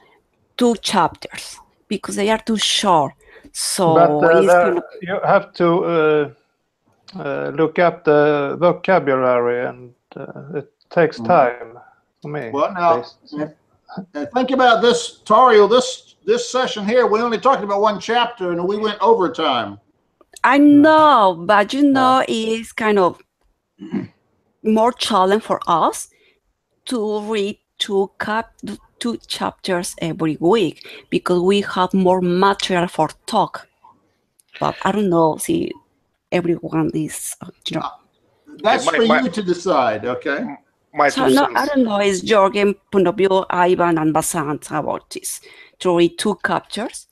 2 chapters because they are too short. So but you have to look up the vocabulary, and it takes time for me. Well, now think about this, Tario. This session here, we only talked about 1 chapter, and we went overtime. I know, but it's kind of more challenge for us to read 2 chapters every week because we have more material for talk. But I don't know. See, everyone is, That's for you to decide, okay? So no, I don't know. It's Jorgen, point of view, Ivan, and Basant about this to read 2 chapters.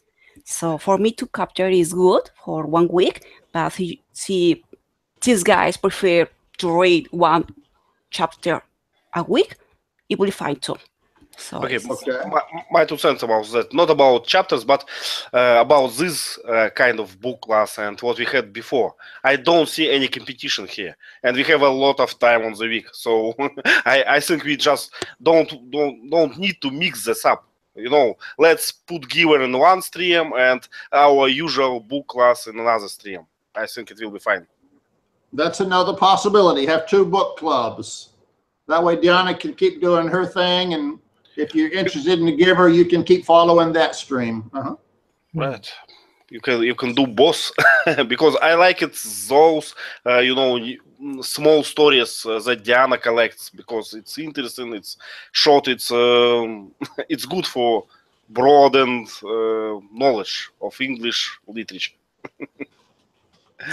So for me, 2 chapters is good for 1 week. But see, these guys prefer to read 1 chapter a week. It will be fine too. So okay. My 2 cents about that, not about chapters, but about this kind of book class and what we had before. I don't see any competition here, and we have a lot of time on the week, so I think we just don't need to mix this up. Let's put Giver in one stream and our usual book class in another stream. I think it will be fine. That's another possibility. Have 2 book clubs. That way Deanna can keep doing her thing, and if you're interested in the Giver, you can keep following that stream. Right. You can do both because I like it those small stories that Diana collects because it's interesting, it's short, it's good for broadened knowledge of English literature.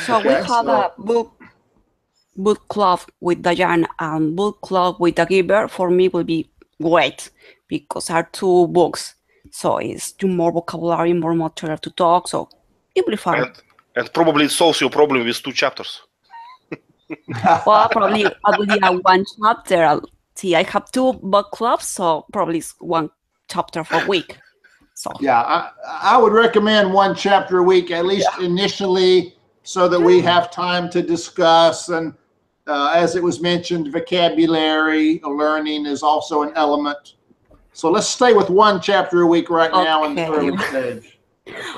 So we have a book club with Diana and book club with the Giver. For me, will be great because are 2 books. So it's more vocabulary, more material to talk. So it will be fun. And probably it solves your problem with 2 chapters. Well, probably I will have 1 chapter. See, I have 2 book clubs, so probably it's 1 chapter per week. So yeah, I would recommend 1 chapter a week, at least initially, so that we have time to discuss. And as it was mentioned, vocabulary learning is also an element. So let's stay with 1 chapter a week right now in the early stage.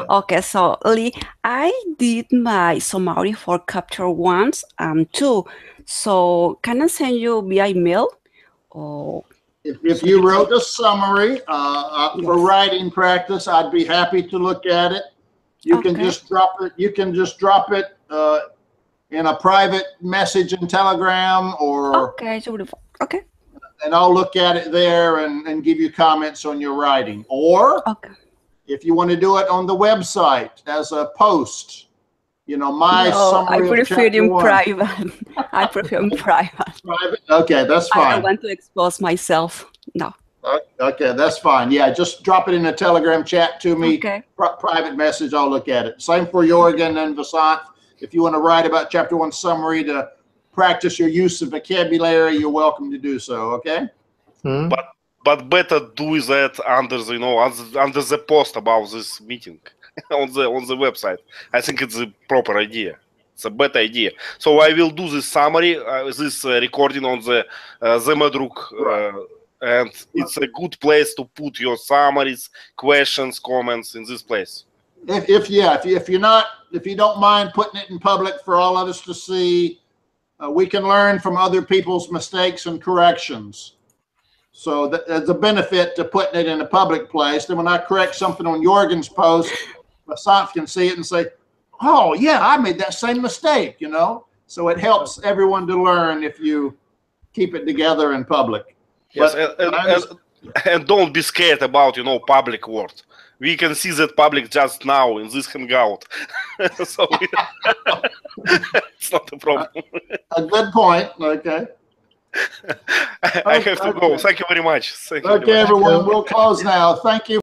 Okay, so Lee, I did my summary for chapter 1 and 2. So can I send you via email? Or if you wrote a summary for writing practice, I'd be happy to look at it. You can just drop it. You can just drop it in a private message in Telegram, or okay. And I'll look at it there and give you comments on your writing. Or if you want to do it on the website as a post, my summary. I prefer in private. I prefer in private. Private? Okay, that's fine. I don't want to expose myself. No. Okay, that's fine. Yeah, just drop it in a Telegram chat to me. Private message, I'll look at it. Same for Jorgen and Vasant. If you want to write about chapter 1 summary to practice your use of vocabulary, you're welcome to do so. Okay. But better do that under the post about this meeting on the website. I think it's a proper idea. It's a better idea. So I will do this summary, this recording on the Zemadruk, and it's a good place to put your summaries, questions, comments in this place. If you don't mind putting it in public for all of us to see, we can learn from other people's mistakes and corrections. So there's a benefit to putting it in a public place. Then when I correct something on Jorgen's post, Vasant can see it and say, "Oh yeah, I made that same mistake." So it helps everyone to learn if you keep it together in public. Yes, and don't be scared about public word. We can see that public just now in this hangout, so it's not a problem. A good point. Okay. I have to go. Thank you very much. Okay, everyone. We'll close now. Thank you.